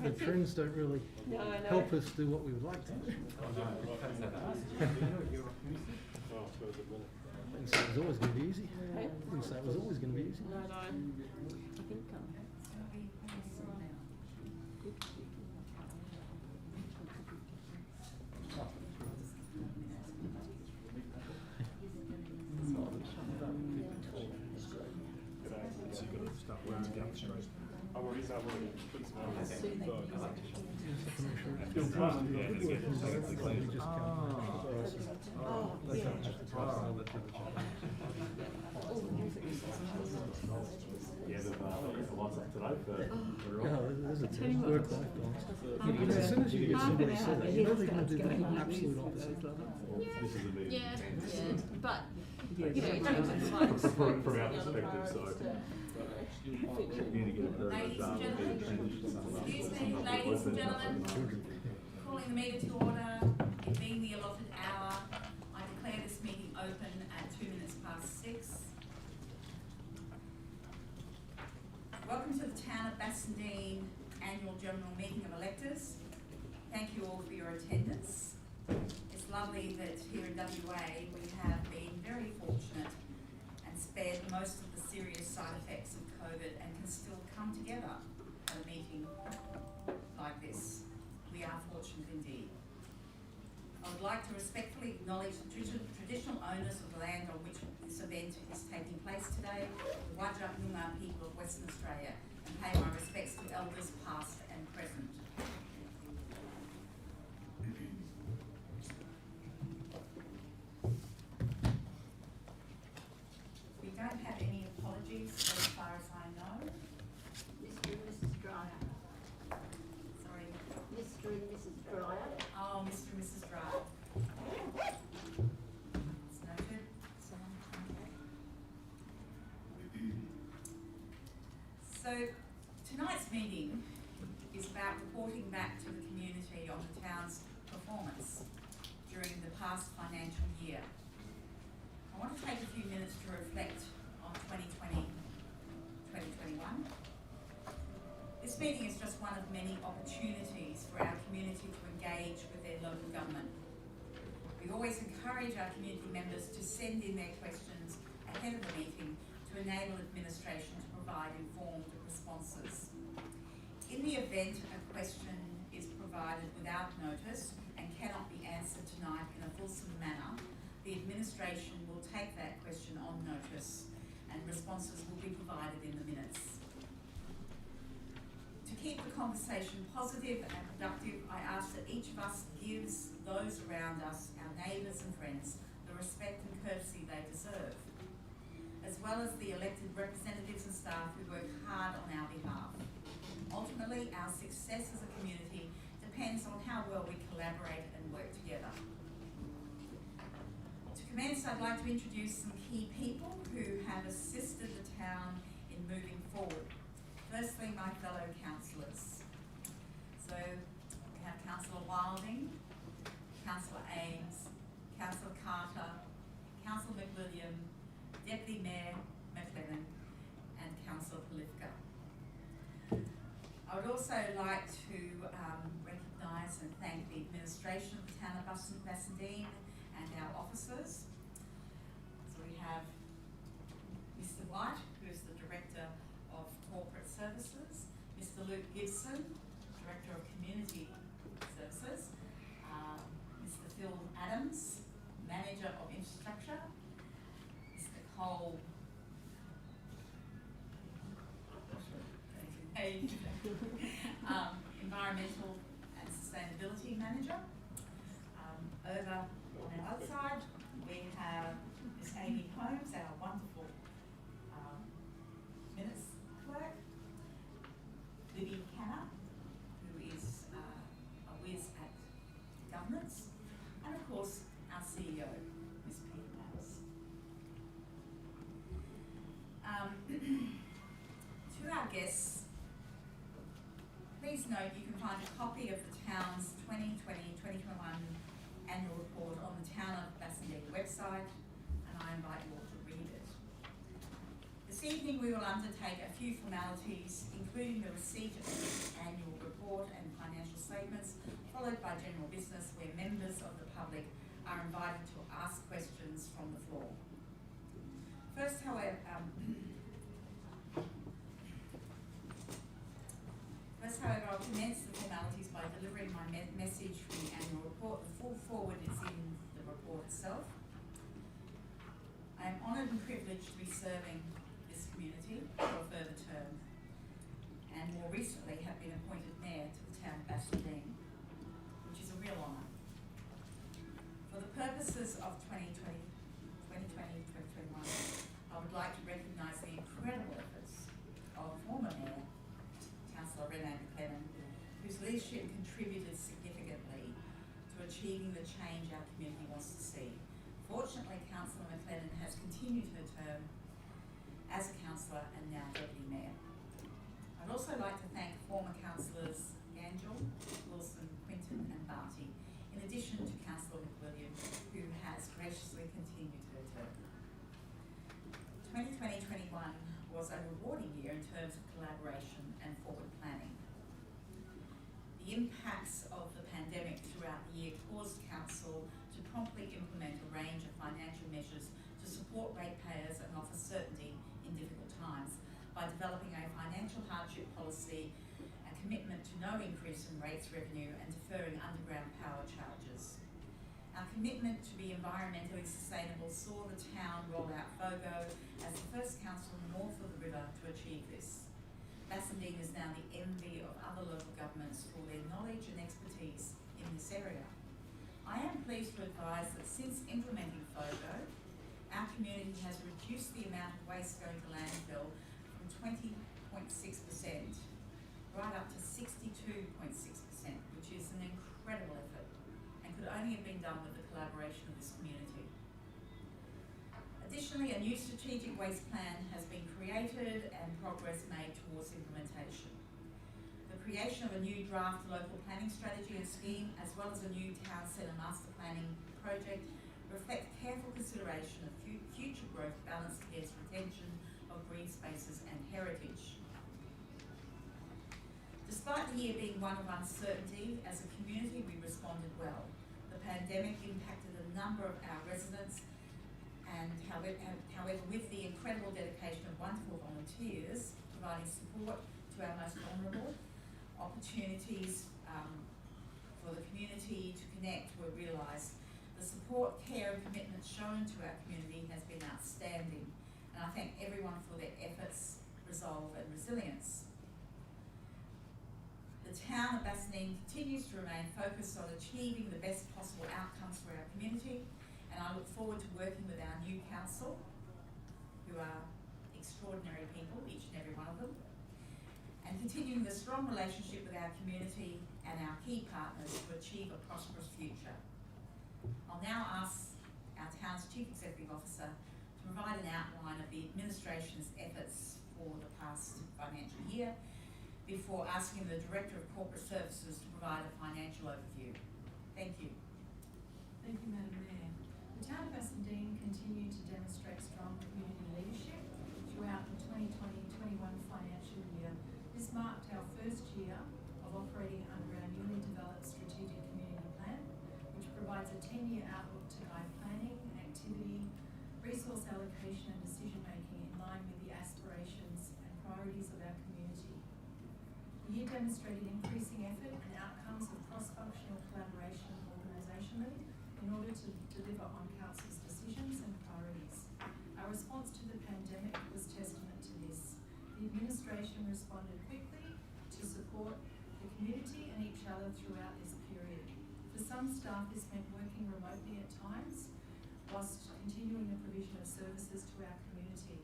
the trends don't really help us do what we would like to do. Didn't say it was always going to be easy. Didn't say it was always going to be easy. No. I think There's a work-life balance. As soon as you get somebody said that, you know they're going to do the absolute opposite. Yeah, but you know, you don't have to find from our perspective, so you need to get a very Ladies and gentlemen, excuse me, ladies and gentlemen, calling the meeting to order. It being the allotted hour, I declare this meeting open at 6:02. Welcome to the Town of Bassendean Annual General Meeting of Electors. Thank you all for your attendance. It's lovely that here in WA we have been very fortunate and spared most of the serious side effects of COVID and can still come together at a meeting like this. We are fortunate indeed. I would like to respectfully acknowledge the traditional owners of the land on which this event is taking place today, the Wajak Noongar people of Western Australia, and pay my respects to elders past and present. We don't have any apologies as far as I know. Mr. and Mrs. Dryer. Sorry. Mr. and Mrs. Dryer. Oh, Mr. and Mrs. Drive. It's noted. So tonight's meeting is about reporting back to the community on the town's performance during the past financial year. I want to take a few minutes to reflect on 2020-2021. This meeting is just one of many opportunities for our community to engage with their local government. We always encourage our community members to send in their questions ahead of the meeting to enable administration to provide informed responses. In the event a question is provided without notice and cannot be answered tonight in a fulsome manner, the administration will take that question on notice and responses will be provided in the minutes. To keep the conversation positive and productive, I ask that each of us gives those around us, our neighbours and friends, the respect and courtesy they deserve, as well as the elected representatives and staff who work hard on our behalf. Ultimately, our success as a community depends on how well we collaborate and work together. To commence, I'd like to introduce some key people who have assisted the town in moving forward. Firstly, my fellow councillors. So we have Councillor Wilding, Councillor Ames, Councillor Carter, Councillor McWilliam, Deputy Mayor McLennan, and Councillor Polifka. I would also like to recognise and thank the administration of the town of Bassendean and our officers. So we have Mr. White, who is the Director of Corporate Services, Mr. Luke Gibson, Director of Community Services, Mr. Phil Adams, Manager of Infrastructure, Mr. Cole Environmental and Sustainability Manager. Over on our other side, we have Miss Amy Holmes, our wonderful minutes clerk, Libby Canna, who is a whiz at governance, and of course our CEO, Miss Peter Maus. To our guests, please note you can find a copy of the town's 2020-2021 annual report on the Town of Bassendean website, and I invite you all to read it. This evening we will undertake a few formalities, including the receipt of the annual report and followed by general business where members of the public are invited to ask questions from the floor. First, however, I'll commence the formalities by delivering my message from the annual report. The full forward is in the report itself. I am honoured and privileged to be serving this community for a further term, and more recently have been appointed Mayor to the town of Bassendean, which is a real honour. For the purposes of 2021, I would like to recognise the incredible efforts of former Mayor, Councillor McLennan, whose leadership contributed significantly to achieving the change our community wants to see. Fortunately, Councillor McLennan has continued her term as a councillor and now Deputy Mayor. I'd also like to thank former councillors Gangel, Wilson, Quinton and Barty, in addition to Councillor McWilliam, who has graciously continued her term. 2020-21 was a rewarding year in terms of collaboration and forward planning. The impacts of the pandemic throughout the year caused Council to promptly implement a range of financial measures to support ratepayers and offer certainty in difficult times by developing a financial hardship policy, a commitment to no increase in rates revenue and deferring underground power charges. Our commitment to be environmentally sustainable saw the town roll out FOGO as the first council north of the river to achieve this. Bassendean is now the envy of other local governments for their knowledge and expertise in this area. I am pleased to advise that since implementing FOGO, our community has reduced the amount of waste going to landfill from 20.6% right up to 62.6%, which is an incredible effort and could only have been done with the collaboration of this community. Additionally, a new strategic waste plan has been created and progress made towards implementation. The creation of a new draft local planning strategy and scheme, as well as a new town centre master planning project, reflect careful consideration of future growth balanced against retention of green spaces and heritage. Despite the year being one of uncertainty, as a community we responded well. The pandemic impacted a number of our residents, and however, with the incredible dedication of wonderful volunteers providing support to our most vulnerable, opportunities for the community to connect were realised. The support, care and commitment shown to our community has been outstanding, and I thank everyone for their efforts, resolve and resilience. The town of Bassendean continues to remain focused on achieving the best possible outcomes for our community, and I look forward to working with our new council, who are extraordinary people, each and every one of them, and continuing the strong relationship with our community and our key partners to achieve a prosperous future. I'll now ask our town's Chief Executive Officer to provide an outline of the administration's efforts for the past financial year before asking the Director of Corporate Services to provide a financial overview. Thank you. Thank you, Madam Mayor. The town of Bassendean continued to demonstrate strong community leadership throughout the 2020-21 financial year. This marked our first year of operating under our newly developed strategic community plan, which provides a 10-year outlook to guide planning, activity, resource allocation and decision-making in line with the aspirations and priorities of our community. The year demonstrated increasing effort and outcomes of cross-functional collaboration organisationally in order to deliver on Council's decisions and priorities. Our response to the pandemic was testament to this. The administration responded quickly to support the community and each other throughout this period. For some staff, this meant working remotely at times, whilst continuing the provision of services to our community.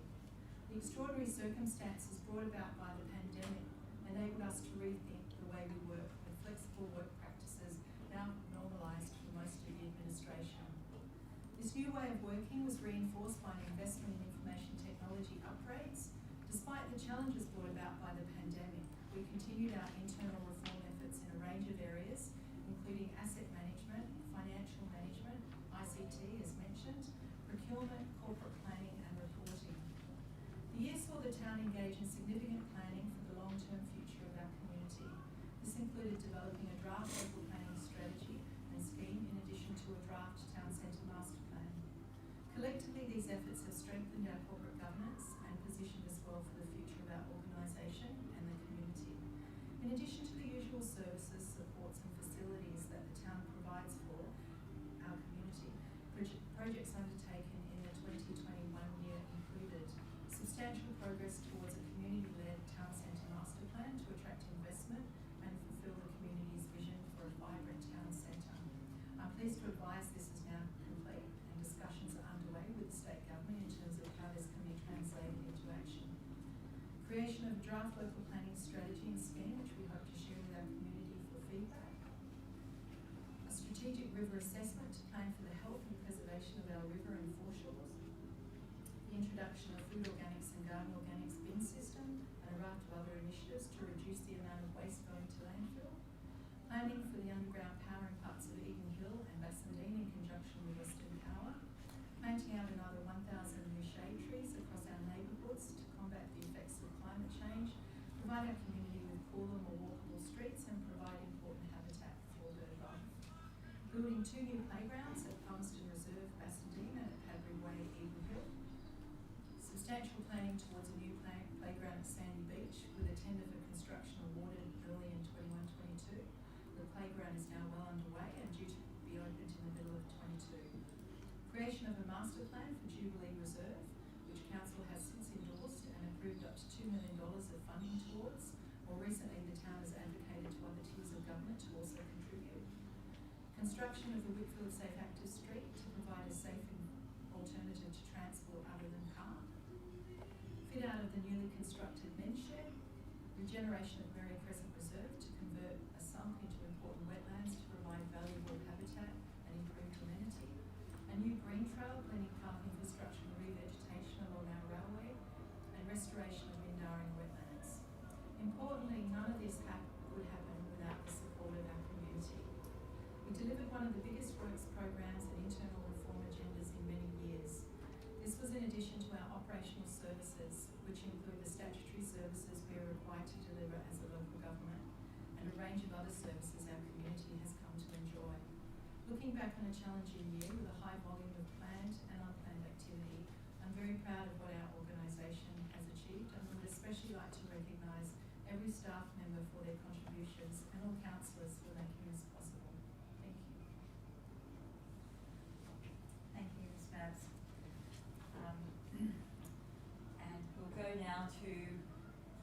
The extraordinary circumstances brought about by the pandemic enabled us to rethink the way we work, with flexible work practices now normalised for most of the administration. This new way of working was reinforced by an investment in information technology upgrades. Despite the challenges brought about by the pandemic, we continued our internal reform efforts in a range of areas, including asset management, financial management, ICT as mentioned, procurement, corporate planning and reporting. The year saw the town engage in significant planning for the long-term future of our community. This included developing a draft local planning strategy strengthened our corporate governance and positioned us well for the future of our organisation and the community. In addition to the usual services, supports and facilities that the town provides for our community, projects undertaken in the 2021 year included substantial progress towards a community-led town centre master plan to attract investment and fulfil the community's vision for a vibrant town centre. I'm pleased to advise this is now complete and discussions are underway with the state government in terms of how this can be translated into action. Creation of a draft local planning strategy and scheme which we hope to share with our community for feedback. A strategic river assessment to plan for the health and preservation of our river and foreshores. The introduction of food organics and garden organics bin system and a raft of other initiatives to reduce the amount of waste going to landfill. Planning for the underground power in parts of Eden Hill and Bassendean in conjunction with Western Power. Planting out another 1,000 new shade trees across our neighbourhoods to combat the effects of climate change, provide our community with cooler, more walkable streets and provide important habitat for bird life. Building 2 new playgrounds at Palmerston Reserve, Bassendean and at Padbury Way, Eden Hill. Substantial planning towards a new playground at Sandy Beach with a tender for construction awarded early in 21-22. The playground is now well underway and due to be opened in the middle of 22. Creation of a master plan for Jubilee Reserve, which Council has since endorsed and approved up to $2 million of funding towards. More recently, the town has advocated to other tiers of government to also contribute. Construction of the Whitfield Safe Active Street to provide a safe alternative to transport other than car. Fit out of the newly constructed men's shed. Regeneration of Merrion Crescent Reserve to convert a sump into important wetlands to provide valuable habitat and improved amenity. A new green trail, blending park infrastructure and revegetation along our railway, and restoration of Mindaring wetlands. Importantly, none of this would happen without the support of our community. We delivered one of the biggest works programs and internal reform agendas in many years. This was in addition to our operational services, which include the statutory services we are required to deliver as a local government, and a range of other services our community has come to enjoy. Looking back on a challenging year with a high volume of planned and unplanned activity, I'm very proud of what our organisation has achieved and would especially like to recognise every staff member for their contributions and all councillors for making this possible. Thank you. Thank you, Ms. Babs. And we'll go now to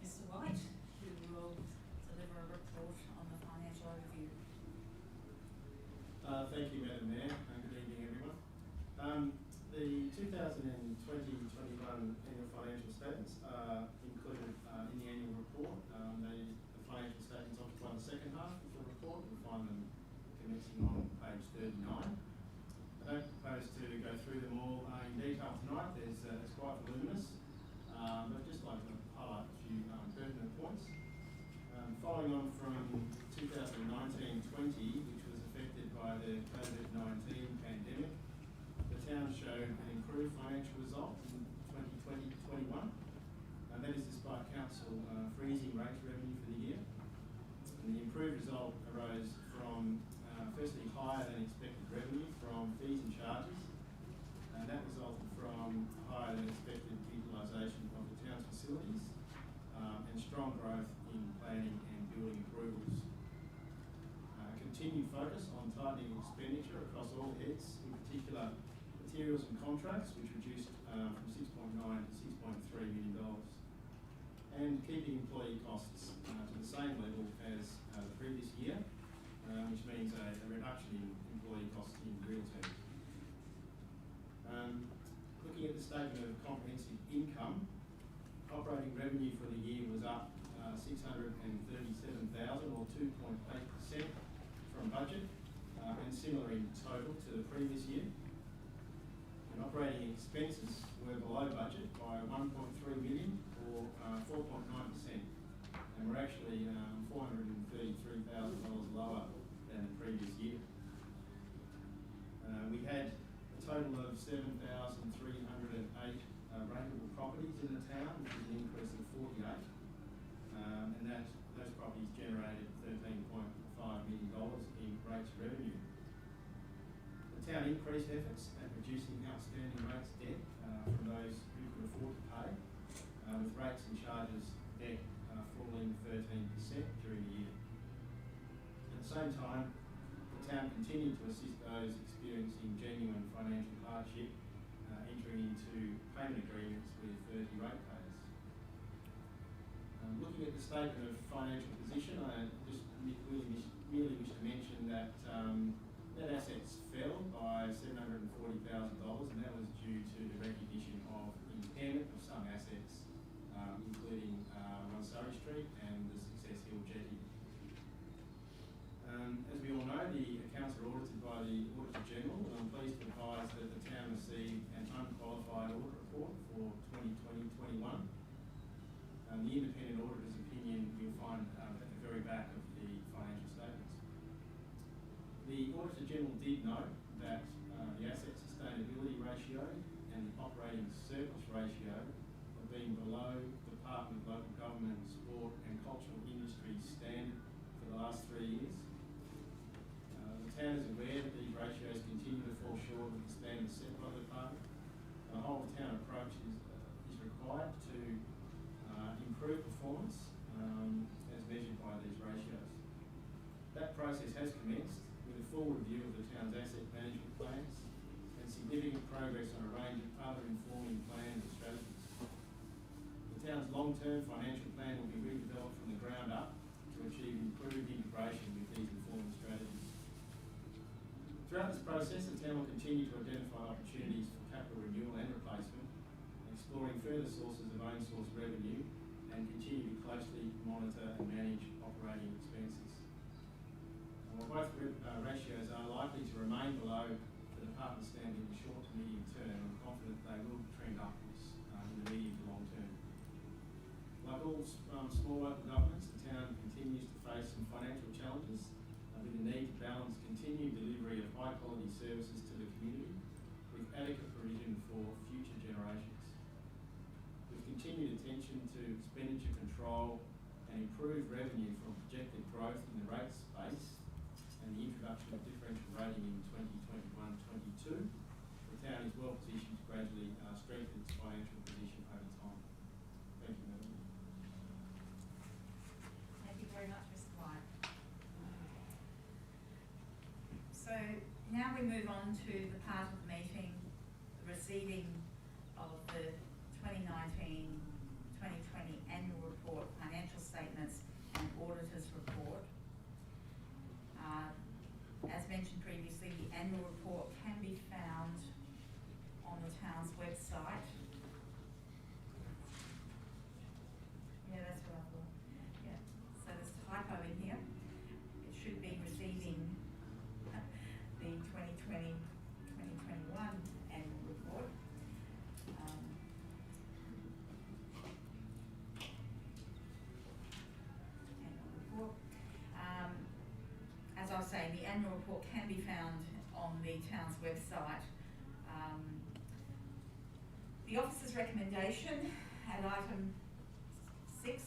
Mr. White, who will deliver a report on the financial overview. Thank you, Madam Mayor, and good evening, everyone. The 2020-21 annual financial statements are included in the annual report. The financial statements occupy the second half of the report. You'll find them commencing on page 39. I don't propose to go through them all in detail tonight. It's quite voluminous, but I'd just like to highlight a few pertinent points. Following on from 2019-20, which was affected by the COVID-19 pandemic, the town showed an improved financial result in 2020-21, and that is despite council freezing rates revenue for the year. And the improved result arose from firstly higher than expected revenue from fees and charges, and that resulted from higher than expected utilisation of the town's facilities and strong growth in planning and building approvals. Continued focus on tightening expenditure across all heads, in particular materials and contracts, which reduced from $6.9 to $6.3 million, and keeping employee costs to the same level as the previous year, which means a reduction in employee costs in real terms. Looking at the statement of comprehensive income, operating revenue for the year was up $637,000 or 2.8% from budget, and similar in total to the previous year. And operating expenses were below budget by $1.3 million or 4.9%, and were actually $433,000 lower than the previous year. We had a total of 7,308 rateable properties in the town, which is an increase of 48, and those properties generated $13.5 million in rates revenue. The town increased efforts at reducing outstanding rates debt from those who could afford to pay, with rates and charges debt falling 13% during the year. At the same time, the town continued to assist those experiencing genuine financial hardship, entering into payment agreements with 30 ratepayers. Looking at the statement of financial position, I just merely wish to mention that net assets fell by $740,000, and that was due to the recognition of impairment of some assets, including 1 Surrey Street and the Success Hill Jetty. As we all know, the accounts are audited by the Auditor General, and I'm pleased to advise that the town received an unqualified audit report for 2020-21. The independent auditor's opinion you'll find at the very back of the financial statements. The Auditor General did note that the asset sustainability ratio and the operating surplus ratio have been below Department of Local Government, Sport and Cultural Industry standard for the last 3 years. The town is aware that these ratios continue to fall short of the standards set by the department. The whole town approach is required to improve performance as measured by these ratios. That process has commenced with a full review of the town's asset management plans and significant progress on a range of other informing plans and strategies. The town's long-term financial plan will be redeveloped from the ground up to achieve improved integration with these informing strategies. Throughout this process, the town will continue to identify opportunities for capital renewal and replacement, exploring further sources of own source revenue, and continue to closely monitor and manage operating expenses. While both ratios are likely to remain below the department standard in the short to medium term, I'm confident they will trend upwards in the medium to long term. Like all small local governments, the town continues to face some financial challenges with the need to balance continued delivery of high quality services to the community with adequate provision for future generations. With continued attention to expenditure control and improved revenue from projected growth in the rate space and the introduction of differential rating in 2021-22, the town is well positioned to gradually strengthen its financial position over time. Thank you, Madam. Thank you very much, Mr. White. So now we move on to the part of the meeting, the receiving of the 2019-2020 annual report, financial statements and auditor's report. As mentioned previously, the annual report can be found on the town's website. Yeah, that's what I thought. Yeah, so there's a typo in here. It should be receiving the 2020-2021 annual report. As I was saying, the annual report can be found on the town's website. The officer's recommendation at item 6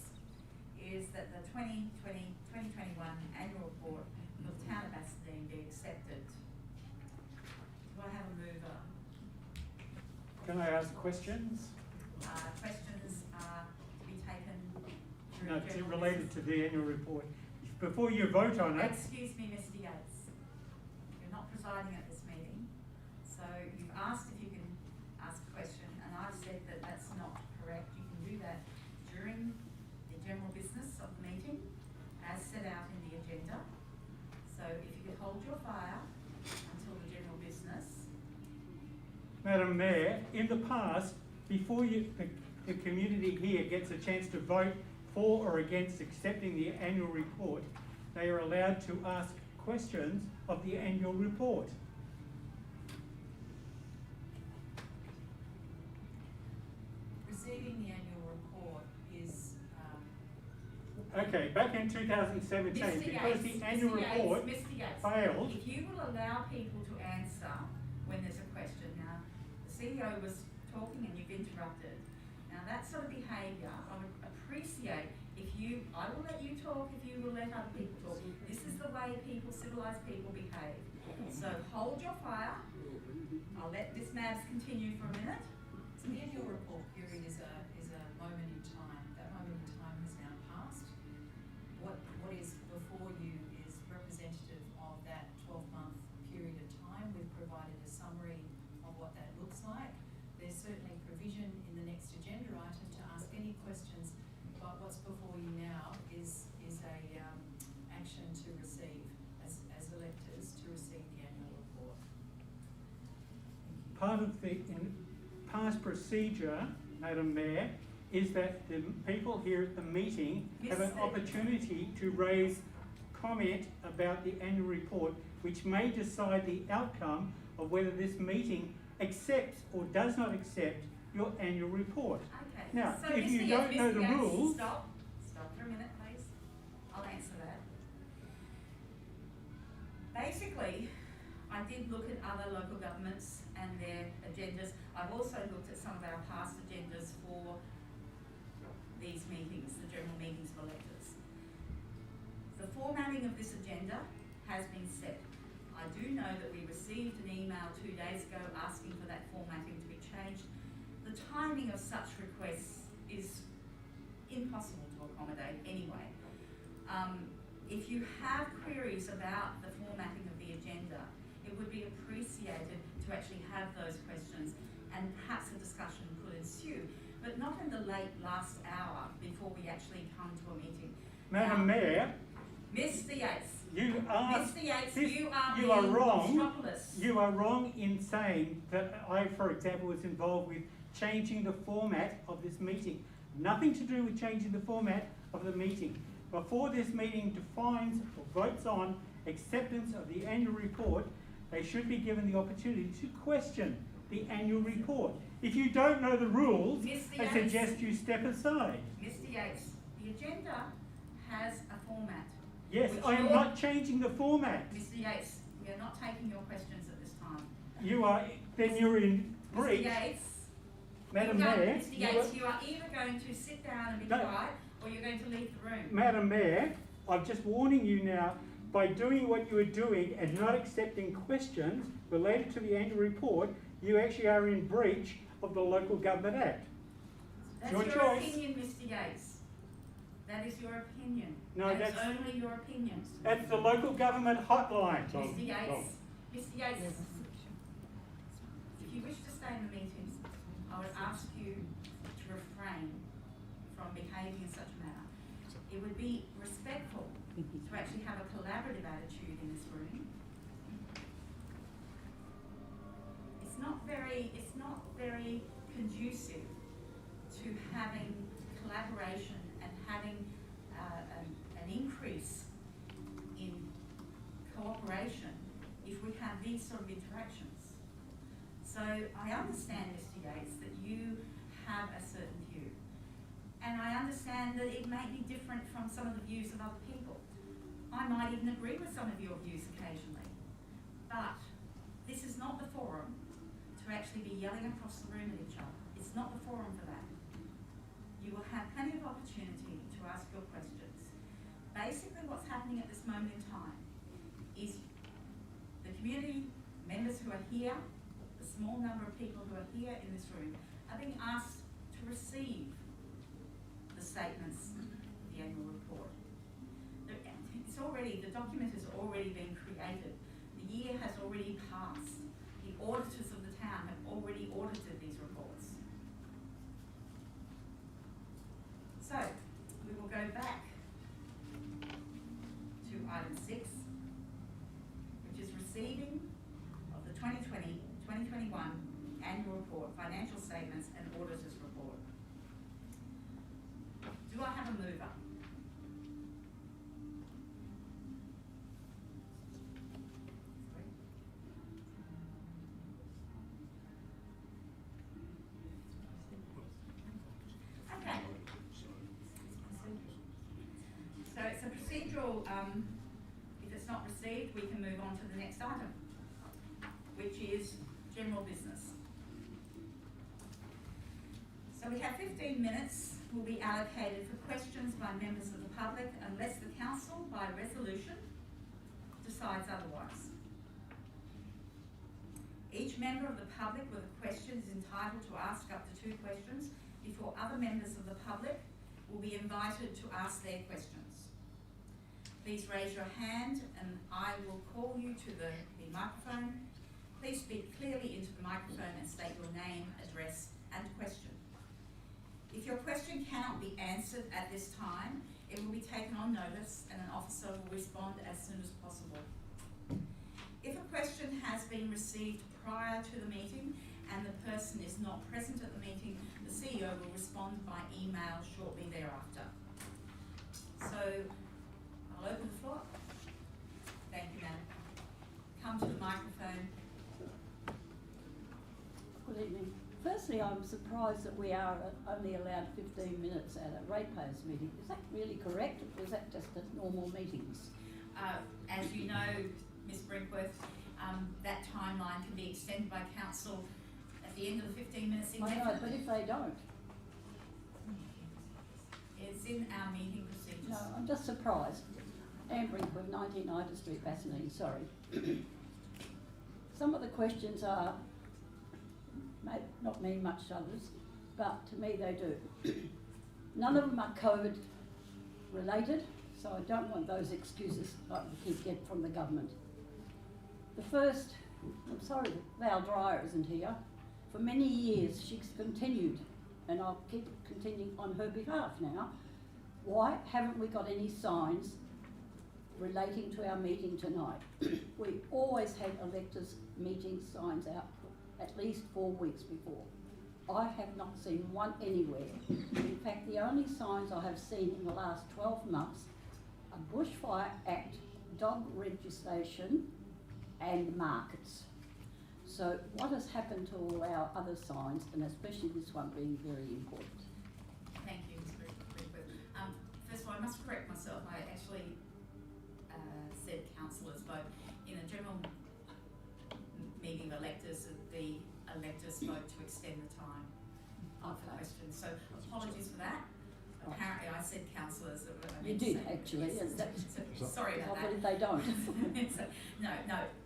is that the 2020-2021 annual report for the town of Bassendean be accepted. Do I have a mover? Can I ask questions? Questions are to be taken through No, general related business. to the annual report. Before you vote on it, Excuse me, Mr. Yates. You're not presiding at this meeting, so you've asked if you can ask a question, and I've said that that's not correct. You can do that during the general business of the meeting, as set out in the agenda. So if you could hold your fire until the general business. Madam Mayor, in the past, before the community here gets a chance to vote for or against accepting the annual report, they are allowed to ask questions of the annual report. Receiving the annual report is, Okay, back in 2017, Mr. because Yates, the annual report Mr. Yates, failed. if you will allow people to answer when there's a question. Now, the CEO was talking and you've interrupted. Now, that sort of behaviour, I would appreciate if you, I will let you talk if you will let other people talk. This is the way people, civilised people behave. So hold your fire. I'll let this Mavs continue for a minute. it's the annual report period period is a moment in time. That moment in time has now passed. What is before you is representative of that 12-month period of time. We've provided a summary of what that looks like. There's certainly provision in the next agenda item to ask any questions, but what's before you now is a action to receive as electors to receive the annual report. Part of the past procedure, Madam Mayor, is that the people here at the meeting have an opportunity to raise comment about the annual report, which may decide the outcome of whether this meeting accepts or does not accept your annual report. Okay. Now, So if you Mr. don't know the Yates, rules... Stop for a minute, please. I'll answer that. Basically, I did look at other local governments and their agendas. I've also looked at some of our past agendas for these meetings, the general meetings of electors. The formatting of this agenda has been set. I do know that we received an email 2 days ago asking for that formatting to be changed. The timing of such requests is impossible to accommodate anyway. If you have queries about the formatting of the agenda, it would be appreciated to actually have those questions and perhaps a discussion could ensue, but not in the late last hour before we actually come to a meeting. Madam Mayor, Mr. Yates. Mr. Yates, this, you are you are being wrong. obstropolous. You are wrong in saying that I, for example, was involved with changing the format of this meeting. Nothing to do with changing the format of the meeting. Before this meeting defines or votes on acceptance of the annual report, they should be given the opportunity to question the annual report. If you don't know the rules, I suggest you step aside. Mr. Yates, the agenda has a format. Yes, I am not changing the format. Mr. Yates, we are not taking your questions at this time. You are, then you're in breach. Mr. Yates, Madam Mayor. Mr. Yates, you are either going to sit down and be quiet or you're going to leave the room. Madam Mayor, I'm just warning you now, by doing what you are doing and not accepting questions related to the annual report, you actually are in breach of the Local Government Act. That's your your choice. opinion, Mr. Yates. That is your opinion. No, that's that's only your opinion. That's the Local Government Hotline. Mr. Yates, Mr. Yates, if you wish to stay in the meeting, I would ask you to refrain from behaving in such a manner. It would be respectful to actually have a collaborative attitude in this room. It's not very conducive to having collaboration and having an increase in cooperation if we have these sort of interactions. So I understand, Mr. Yates, that you have a certain view. And I understand that it may be different from some of the views of other people. I might even agree with some of your views occasionally. But this is not the forum to actually be yelling across the room at each other. It's not the forum for that. You will have plenty of opportunity to ask your questions. Basically what's happening at this moment in time is the community members who are here, the small number of people who are here in this room, are being asked to receive the statements of the annual report. The document has already been created. The year has already passed. The auditors of the town have already audited these reports. So, we will go back to item 6, which is receiving of the 2020-2021 annual report, financial statements and auditors report. Do I have a mover? Okay. So it's a procedural, if it's not received, we can move on to the next item, which is general business. So we have 15 minutes will be allocated for questions by members of the public unless the council by resolution decides otherwise. Each member of the public with a question is entitled to ask up to 2 questions before other members of the public will be invited to ask their questions. Please raise your hand and I will call you to the microphone. Please speak clearly into the microphone and state your name, address and question. If your question cannot be answered at this time, it will be taken on notice and an officer will respond as soon as possible. If a question has been received prior to the meeting and the person is not present at the meeting, the CEO will respond by email shortly thereafter. So, I'll open the floor. Thank you, Madam. Come to the microphone. Good evening. Firstly, I'm surprised that we are only allowed 15 minutes at a ratepayers meeting. Is that really correct, or is that just at normal meetings? As you know, Ms Brinkworth, that timeline can be extended by council at the end of the 15 minutes indefinitely. I know, but if they don't? It's in our meeting procedures. No, I'm just surprised. Anne Brinkworth, 19 Ida Street, Bassendean, sorry. Some of the questions are, may not mean much to others, but to me they do. None of them are COVID related, so I don't want those excuses like we keep getting from the government. The first, I'm sorry that Val Dreyer isn't here. For many years she's continued, and I'll keep continuing on her behalf now. Why haven't we got any signs relating to our meeting tonight? We always had electors' meeting signs out at least 4 weeks before. I have not seen one anywhere. In fact, the only signs I have seen in the last 12 months are Bushfire Act, dog registration and markets. So what has happened to all our other signs, and especially this one being very important? Thank you, Ms Brinkworth. First of all, I must correct myself. I actually said councillors vote. In a general meeting of electors, the electors vote to extend the time of the questions. So apologies for that. Right. Apparently I said councillors. You did actually. Yes, so sorry about What that. if they don't? So, no.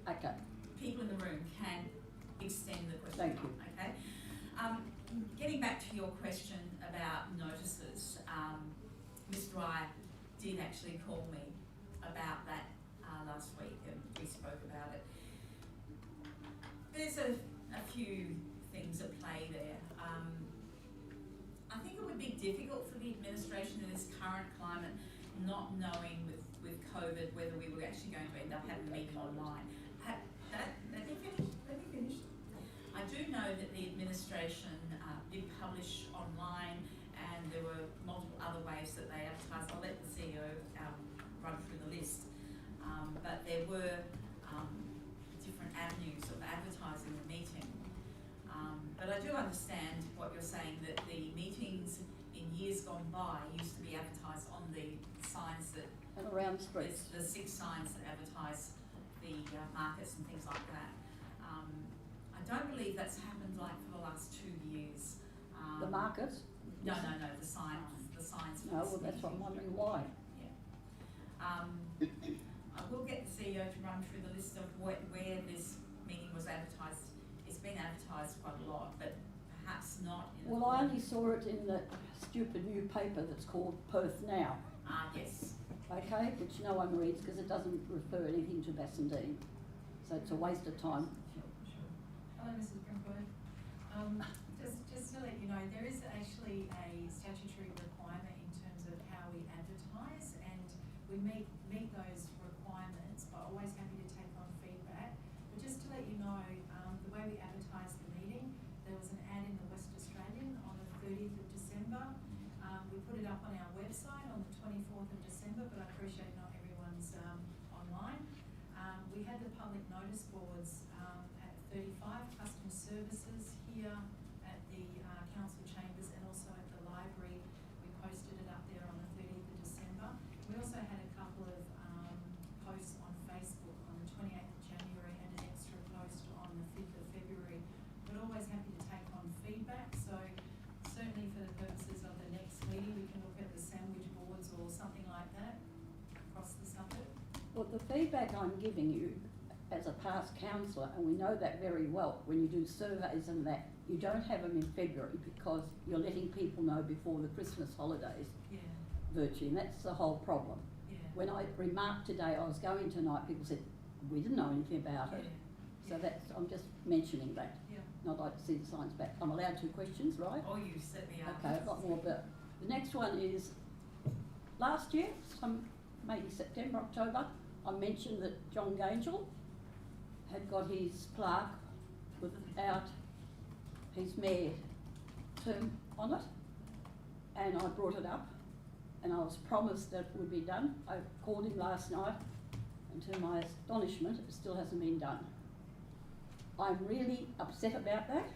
Okay. People in the room can extend the question. Thank you. Okay. Getting back to your question about notices, Ms Dwyer did actually call me about that last week, and we spoke about it. There's a few things at play there. I think it would be difficult for the administration in this current climate, not knowing with COVID whether we were actually going to end up having a meeting online. Let me finish. I do know that the administration did publish online, and there were multiple other ways that they advertised. I'll let the CEO run through the list. But there were different avenues of advertising the meeting. But I do understand what you're saying, that the meetings in years gone by used to be advertised on the signs that... And around streets. The 6 signs that advertise the markets and things like that. I don't believe that's happened like for the last 2 years. The markets? No, the signs. The signs. No, well that's what I'm wondering why. Yeah. I will get the CEO to run through the list of where this meeting was advertised. It's been advertised quite a lot, but perhaps not in... Well, I only saw it in the stupid new paper that's called Perth Now. Yes. Okay, which no one reads because it doesn't refer anything to Bassendean. So it's a waste of time. Hello, Mrs. Brinkworth. Just to let you know, there is actually a statutory requirement in terms of how we advertise, and we meet those requirements, but always happy to take on feedback. But just to let you know, the way we advertise the meeting, there was an ad in the West Australian on the 30th of December. We put it up on our website on the 24th of December, but I appreciate not everyone's online. We had the public notice boards at 35 Customs Services here at the council chambers and also at the library. We posted it up there on the 30th of December. We also had a couple of posts on Facebook on the 28th of January and an extra post on the 5th of February. But always happy to take on feedback. So certainly for the purposes of the next meeting, we can look at the sandwich boards or something like that across the suburb. Well, the feedback I'm giving you as a past councillor, and we know that very well, when you do surveys and that, you don't have them in February because you're letting people know before the Christmas holidays, Yeah, virtually, and that's the whole problem. yeah. When I remarked today I was going tonight, people said, we didn't know anything about it. So that's, I'm just mentioning that. Yeah. Not like to see the signs back. I'm allowed 2 questions, right? Oh, you set me up. Okay, a lot more, but the next one is, last year, maybe September, October, I mentioned that John Gangel had got his plaque without his mayor term on it, and I brought it up, and I was promised that it would be done. I called him last night, and to my astonishment, it still hasn't been done. I'm really upset about that.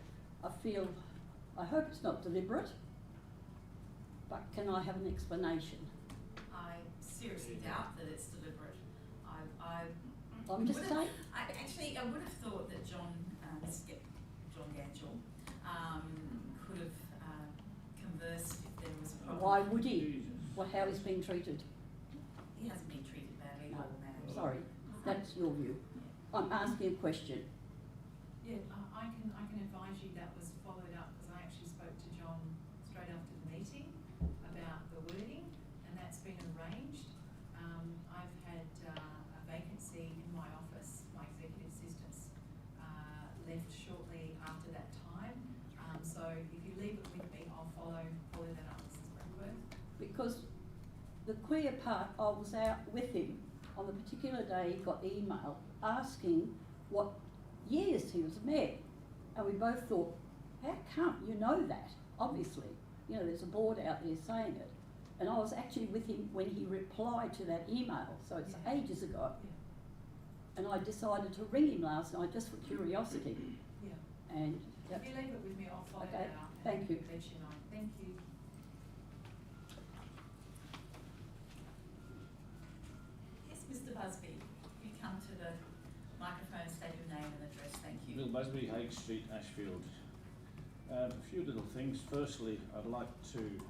I hope it's not deliberate, but can I have an explanation? I seriously doubt that it's deliberate. I'm just saying. I would have thought that John Gangel could have conversed if there was a problem. Why would he? Well, how he's been treated? He hasn't been treated badly at No, all, madam. sorry, that's your view. I'm asking a question. Yeah, I can advise you that was followed up, because I actually spoke to John straight after the meeting about the wording, and that's been arranged. I've had a vacancy in my office. My executive assistants left shortly after that time. So if you leave it with me, I'll follow that up, Mrs. Brookworth. Because the queer part, I was out with him on the particular day he got the email asking what years he was mayor. And we both thought, how come? You know that, obviously. You know, there's a board out there saying it. And I was actually with him when he replied to that email, so it's Yeah. ages ago. Yeah. And I decided to ring him last night just for curiosity. Yeah. And If you leave it with me, I'll follow Okay, that up. thank you. And let you know. Thank you. Yes, Mr. Busby, you come to the microphone, state your name and address, thank you. Bill Busby, Hague Street, Ashfield. A few little things. Firstly, I'd like to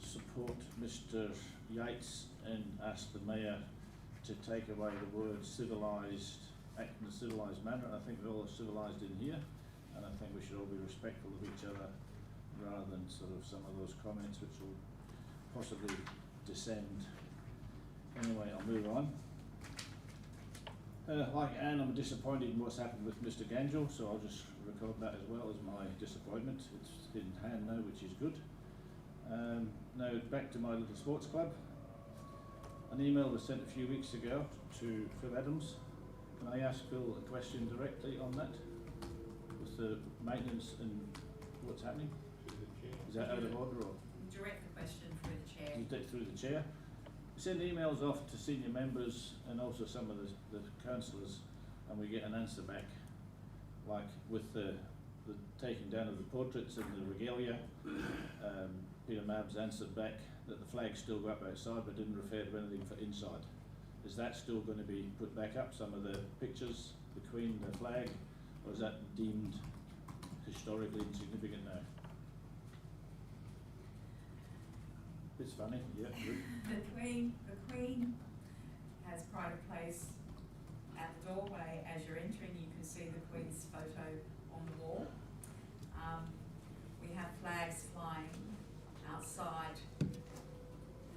support Mr. Yates and ask the Mayor to take away the word civilised, act in a civilised manner. I think we're all civilised in here, and I think we should all be respectful of each other rather than sort of some of those comments which will possibly descend. Anyway, I'll move on. Like Anne, I'm disappointed in what's happened with Mr. Gangel, so I'll just record that as well as my disappointment. It's in hand now, which is good. Now back to my little sports club. An email was sent a few weeks ago to Phil Adams. Can I ask Phil a question directly on that? With the maintenance and what's happening? Is that out of order or? Direct the question through the chair. You did through the chair. We send emails off to senior members and also some of the councillors, and we get an answer back, like with the taking down of the portraits and the regalia. Peter Mabbs answered back that the flags still go up outside but didn't refer to anything for inside. Is that still going to be put back up, some of the pictures, the Queen, the flag, or is that deemed historically insignificant now? It's funny, yeah, good. The Queen has pride of place at the doorway. As you're entering, you can see the Queen's photo on the wall. We have flags flying outside in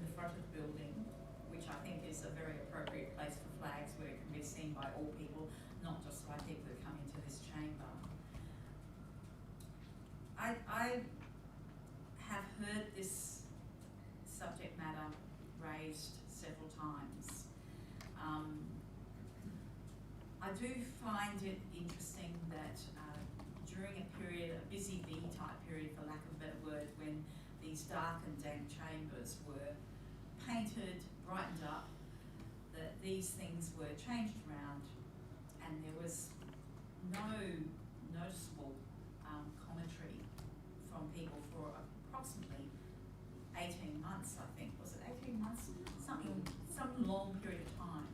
the front of the building, which I think is a very appropriate place for flags, where it can be seen by all people, not just by people who come into this chamber. I have heard this subject matter raised several times. I do find it interesting that during a busy V-type period, for lack of a better word, when these dark and dank chambers were painted, brightened up, that these things were changed around, and there was no noticeable commentary from people for approximately 18 months, I think. Was it 18 months? Some long period of time.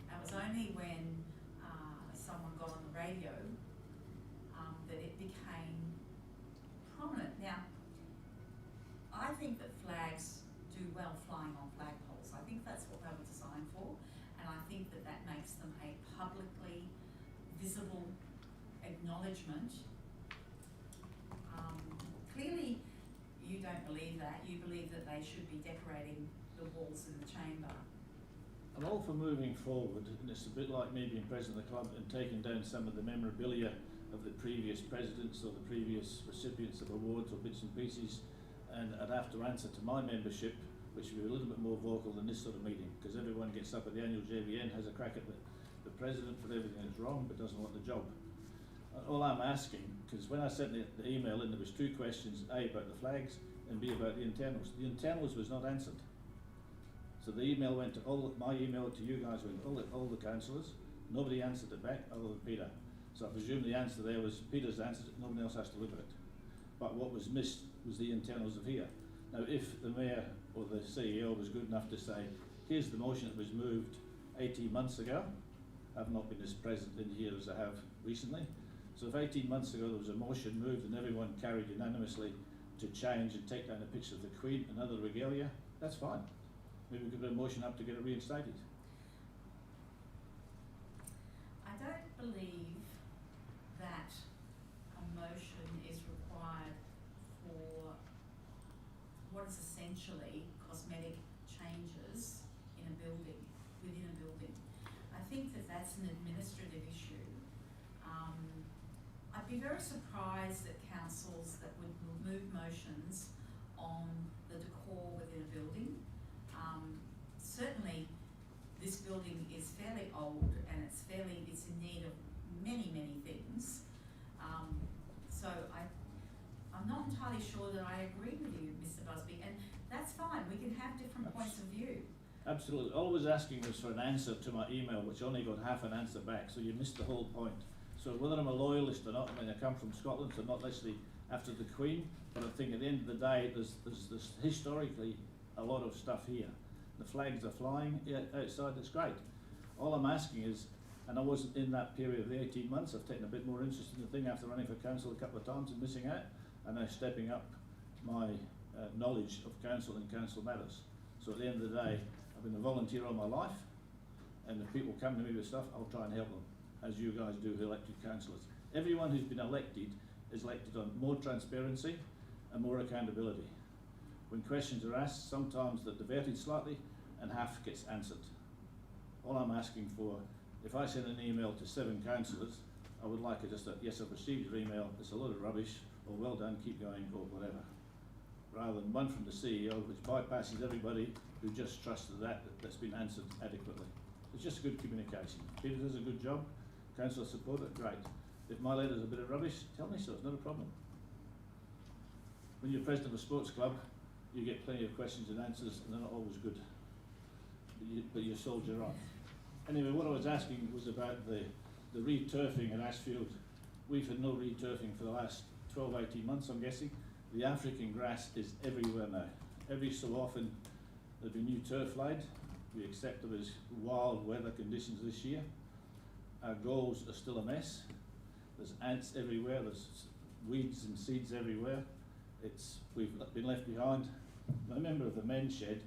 And it was only when someone got on the radio that it became prominent. Now, I think that flags do well flying on flagpoles. I think that's what they were designed for, and I think that that makes them a publicly visible acknowledgement. Clearly, you don't believe that. You believe that they should be decorating the walls in the chamber. I'm all for moving forward, and it's a bit like me being president of the club and taking down some of the memorabilia of the previous presidents or the previous recipients of awards or bits and pieces, and I'd have to answer to my membership, which would be a little bit more vocal than this sort of meeting, because everyone gets up at the annual JVN, has a crack at the president for everything that's wrong, but doesn't want the job. All I'm asking, because when I sent the email in, there was 2 questions, A, about the flags, and B, about the internals. The internals was not answered. So the email went to my email to you guys went to all the councillors. Nobody answered it back other than Peter. So I presume the answer there was Peter's answered it, nobody else has to look at it. But what was missed was the internals of here. Now if the Mayor or the CEO was good enough to say, here's the motion that was moved 18 months ago, I've not been as present in here as I have recently. So if 18 months ago there was a motion moved and everyone carried unanimously to change and take down a picture of the Queen and other regalia, that's fine. Maybe we could put a motion up to get it reinstated. I don't believe that a motion is required for what is essentially cosmetic changes in a building, within a building. I think that that's an administrative issue. I'd be very surprised at councils that would move motions on the decor within a building. Certainly, this building is fairly old and it's in need of many things. So I'm not entirely sure that I agree with you, Mr. Busby, and that's fine. We can have different points of view. Absolutely. All I was asking was for an answer to my email, which only got half an answer back, so you missed the whole point. So whether I'm a loyalist or not, I mean, I come from Scotland, so not necessarily after the Queen, but I think at the end of the day, there's historically a lot of stuff here. The flags are flying outside, that's great. All I'm asking is, and I wasn't in that period of the 18 months, I've taken a bit more interest in the thing after running for council a couple of times and missing out, and now stepping up my knowledge of council and council matters. So at the end of the day, I've been a volunteer all my life, and if people come to me with stuff, I'll try and help them, as you guys do, who elected councillors. Everyone who's been elected is elected on more transparency and more accountability. When questions are asked, sometimes they're diverted slightly and half gets answered. All I'm asking for, if I send an email to 7 councillors, I would like just a, yes, I've received your email, it's a load of rubbish, or well done, keep going, or whatever. Rather than one from the CEO, which bypasses everybody who just trusted that's been answered adequately. It's just good communication. Peter does a good job, councillor support it, great. If my letter's a bit of rubbish, tell me so, it's not a problem. When you're president of a sports club, you get plenty of questions and answers, and they're not always good. But you soldier on. Anyway, what I was asking was about the re-turfing at Ashfield. We've had no re-turfing for the last 12, 18 months, I'm guessing. The African grass is everywhere now. Every so often there'll be new turf laid. We accept there was wild weather conditions this year. Our goals are still a mess. There's ants everywhere, there's weeds and seeds everywhere. We've been left behind. I'm a member of the men's shed.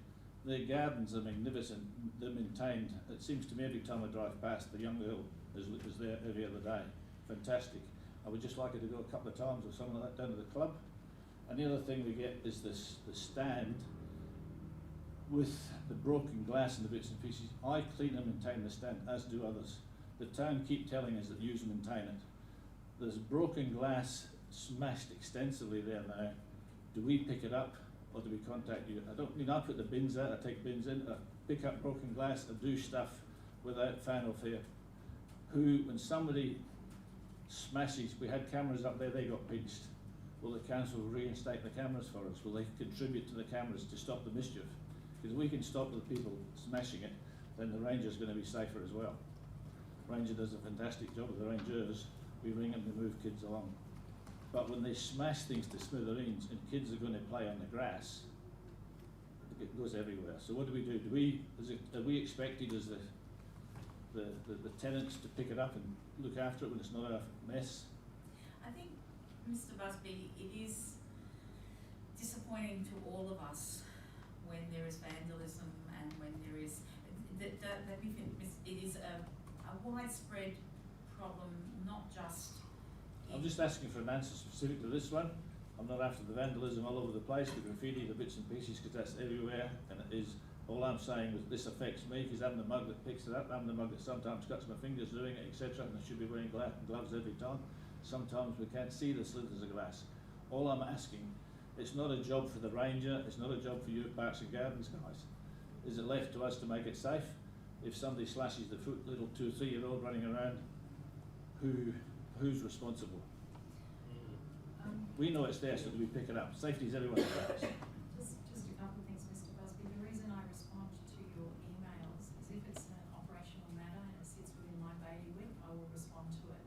Their gardens are magnificent, they're maintained. It seems to me every time I drive past, the young girl is there every other day. Fantastic. I would just like her to go a couple of times or something like that down to the club. And the other thing we get is the stand with the broken glass and the bits and pieces. I clean and maintain the stand, as do others. The town keep telling us that you maintain it. There's broken glass smashed extensively there now. Do we pick it up? Or do we contact you? I put the bins out, I take bins in, I pick up broken glass, I do stuff without fan or fear. When somebody smashes, we had cameras up there, they got pinched. Will the council reinstate the cameras for us? Will they contribute to the cameras to stop the mischief? Because if we can stop the people smashing it, then the ranger's going to be safer as well. Ranger does a fantastic job with the rangers. We ring them to move kids along. But when they smash things to smithereens and kids are going to play on the grass, it goes everywhere. So what do? Are we expected as the tenants to pick it up and look after it when it's not a mess? I think, Mr. Busby, it is disappointing to all of us when there is vandalism and when there is it is a widespread problem not just I'm just asking for an answer specific to this one. I'm not after the vandalism all over the place, the graffiti, the bits and pieces, because that's everywhere, and it is. All I'm saying is this affects me, because I'm the mug that picks it up, I'm the mug that sometimes cuts my fingers doing it, etc., and I should be wearing gloves every time. Sometimes we can't see the slithers of glass. All I'm asking, it's not a job for the ranger, it's not a job for you at Parks and Gardens, guys. Is it left to us to make it safe? If somebody slashes the little 2 or 3 year old running around, who's responsible? We know it's there, so we pick it up. Safety is everyone's practice. Just a couple of things, Mr. Busby. The reason I respond to your emails is if it's an operational matter and it sits within my bailiwick, I will respond to it.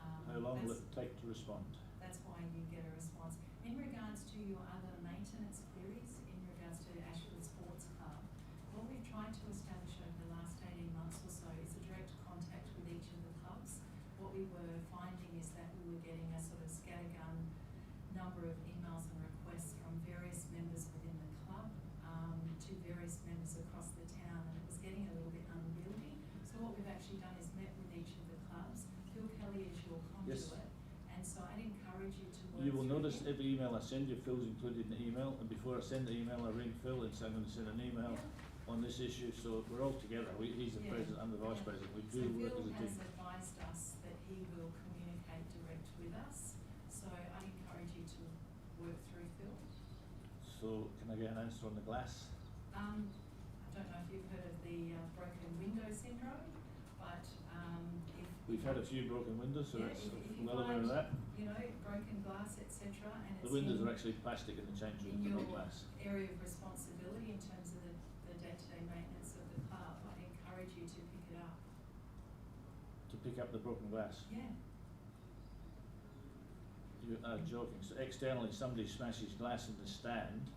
How long will it take to respond? That's why you get a response. In regards to your other maintenance queries, in regards to Ashford Sports Club, what we've tried to establish over the last 18 months or so is a direct contact with each of the clubs. What we were finding is that we were getting a sort of scattergun number of emails and requests from various members within the club to various members across the town, and it was getting a little bit unwieldy. So what we've actually done is met with each of the clubs. Phil Kelly is your conduit, Yes. and so I'd encourage you to work You will through notice him. every email I send you, Phil's included in the email, and before I send the email, I ring Phil and say I'm going to send an email on this issue, so we're all together. He's the president, I'm the vice president. We do work as a So Phil team. has advised us that he will communicate direct with us, so I'd encourage you to work through Phil. So can I get an answer on the glass? I don't know if you've heard of the broken window syndrome, but if We've had a few broken windows, so yeah, that's if you well aware of find, that. you know, broken glass, etc., and The it's windows in, are actually plastic in the change room, in they're your not glass. area of responsibility in terms of the day-to-day maintenance of the club, I'd encourage you to pick it up. To pick up the broken glass. Yeah. You are joking. So externally, somebody smashes glass in the stand.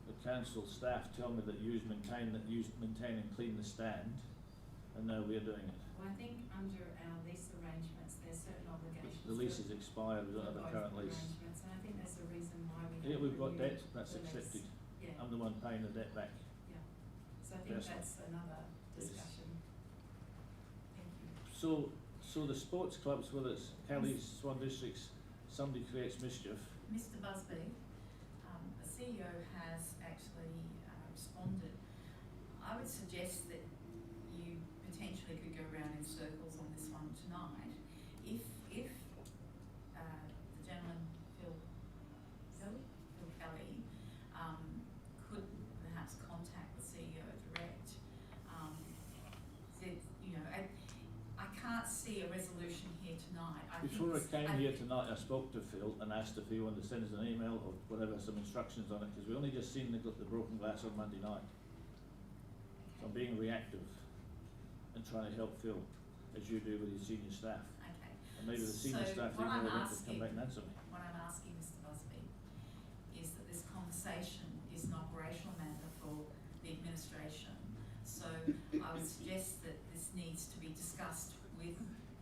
The council staff tell me that you maintain and clean the stand, and now we're doing it. Well, I think under our lease arrangements, there's certain obligations. The lease is expired, we don't have a current lease. Arrangements, and I think there's a reason why we. Yeah, haven't we've got renewed debt, that's the lease. accepted. Yeah, I'm the one paying the debt back. yeah. So I think Personally. that's another Yes. discussion. Thank you. So the sports clubs, whether it's Kelly's, Swan Districts, somebody creates mischief. Mr. Busby, the CEO has actually responded. I would suggest that you potentially could go around in circles on this one tonight. If the gentleman, Phil Kelly, could perhaps contact the CEO direct, that, you know, I can't see a resolution here tonight. Before I came here tonight, I spoke to Phil and asked if he wanted to send us an email or whatever, some instructions on it, because we only just seen the broken glass on Monday night. So I'm being reactive and trying to help Phil, as you do with your senior staff. Okay. And maybe the senior So staff what think I'm they want to asking- come back and answer me. What I'm asking, Mr. Busby, is that this conversation is an operational matter for the administration. So I would suggest that this needs to be discussed with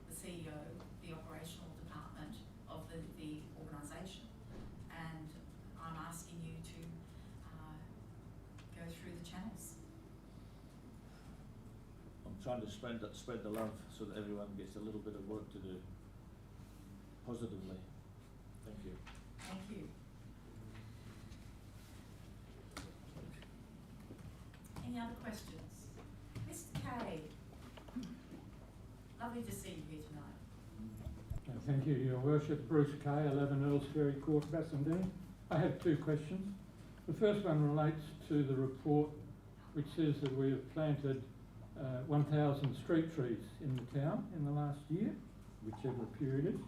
the CEO, the operational department of the organisation. And I'm asking you to go through the channels. I'm trying to spread the love so that everyone gets a little bit of work to do positively. Thank you. Thank you. Any other questions? Mr. Kay, lovely to see you here tonight. Thank you, Your Worship. Bruce Kay, 11 Earls Ferry Court, Bassendean. I have two questions. The first one relates to the report which says that we have planted 1,000 street trees in the town in the last year, whichever period it is.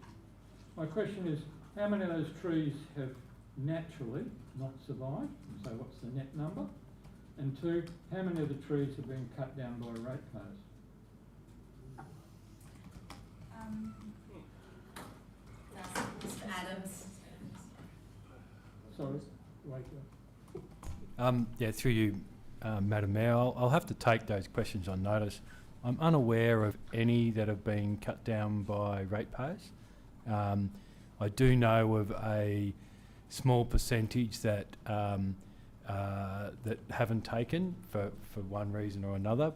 My question is, how many of those trees have naturally not survived? And so what's the net number? And two, how many of the trees have been cut down by ratepayers? Mr. Adams. Sorry, wait up. Yeah, through you, Madam Mayor, I'll have to take those questions on notice. I'm unaware of any that have been cut down by ratepayers. I do know of a small percentage that that haven't taken for one reason or another.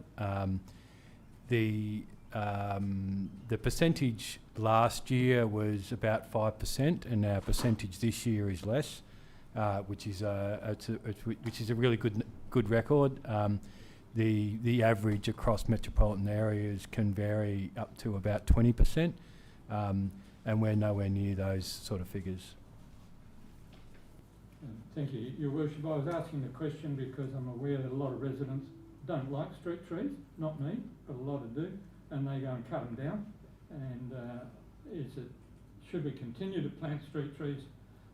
the percentage last year was about 5%, and our percentage this year is less, which is a really good record. The average across metropolitan areas can vary up to about 20%, and we're nowhere near those sort of figures. Thank you. Your Worship, I was asking the question because I'm aware that a lot of residents don't like street trees, not me, but a lot do, and they go and cut them down. And should we continue to plant street trees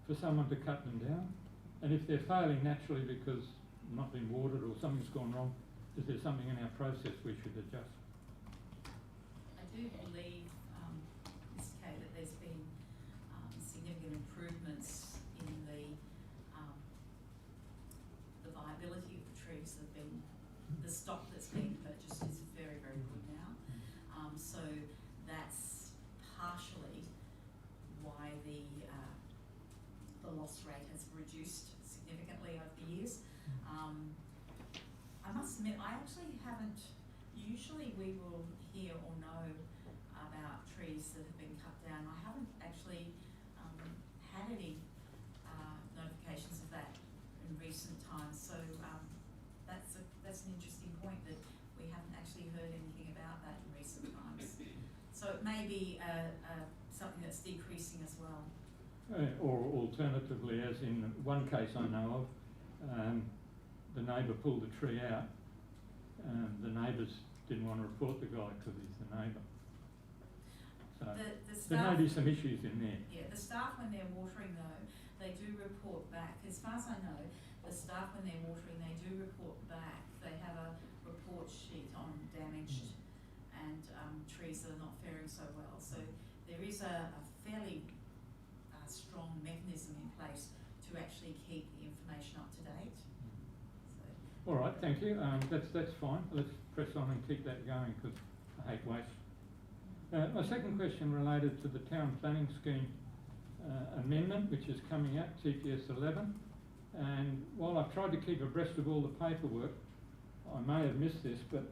for someone to cut them down? And if they're failing naturally because not being watered or something's gone wrong, is there something in our process we should adjust? I do believe, Mr. Kay, that there's been significant improvements in the viability of the trees that have been, the stock that's been purchased is very, very good now. So that's partially why the loss rate has reduced significantly over the years. I must admit, I actually haven't, usually we will hear or know about trees that have been cut down. I haven't actually had any notifications of that in recent times. So that's an interesting point, that we haven't actually heard anything about that in recent times. So it may be something that's decreasing as well. Or alternatively, as in one case I know of, the neighbour pulled the tree out. The neighbours didn't want to report the guy because he's the neighbour. So there may be some issues in there. Yeah, the staff, when they're watering though, they do report back. As far as I know, the staff, when they're watering, they do report back. They have a report sheet on damaged and trees that are not faring so well. So there is a fairly strong mechanism in place to actually keep the information up to date. So. All right, thank you. That's fine. Let's press on and keep that going because I hate waste. My second question related to the town planning scheme amendment, which is coming out, TPS 11. And while I've tried to keep abreast of all the paperwork, I may have missed this, but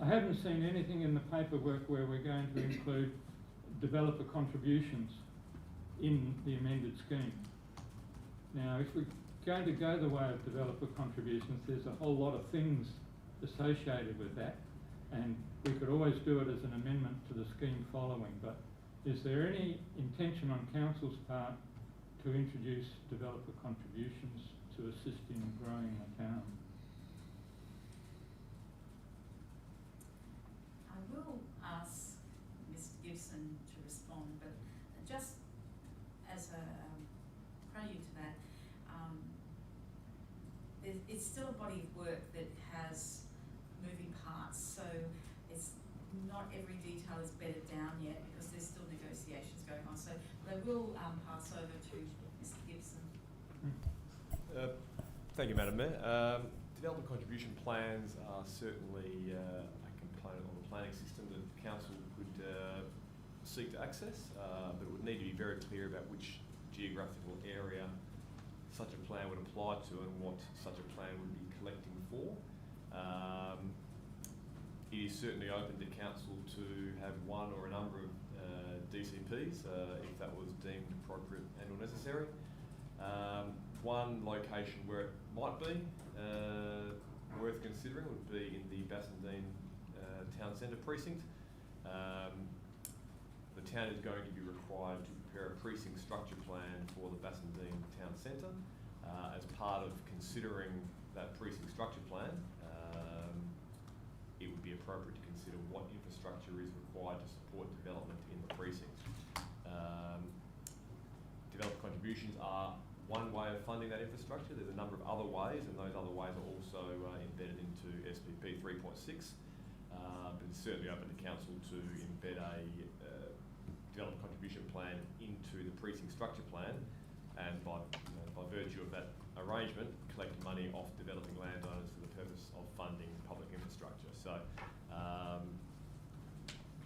I haven't seen anything in the paperwork where we're going to include developer contributions in the amended scheme. Now, if we're going to go the way of developer contributions, there's a whole lot of things associated with that, and we could always do it as an amendment to the scheme following, but is there any intention on council's part to introduce developer contributions to assist in growing the town? I will ask Mr. Gibson to respond, but just as a prelude to that, it's still a body of work that has moving parts, so it's not every detail is bedded down yet because there's still negotiations going on. So I will pass over to Mr. Gibson. Thank you, Madam Mayor. Development contribution plans are certainly a component of the planning system that the council could seek to access, but it would need to be very clear about which geographical area such a plan would apply to and what such a plan would be collecting for. It is certainly open to council to have one or a number of DCPs if that was deemed appropriate and or necessary. One location where it might be worth considering would be in the Bassendean Town Centre precinct. The town is going to be required to prepare a precinct structure plan for the Bassendean Town Centre. As part of considering that precinct structure plan, it would be appropriate to consider what infrastructure is required to support development in the precinct. Developer contributions are one way of funding that infrastructure. There's a number of other ways, and those other ways are also embedded into SPP 3.6. But it's certainly open to council to embed a development contribution plan into the precinct structure plan, and by virtue of that arrangement, collect money off developing landowners for the purpose of funding public infrastructure. So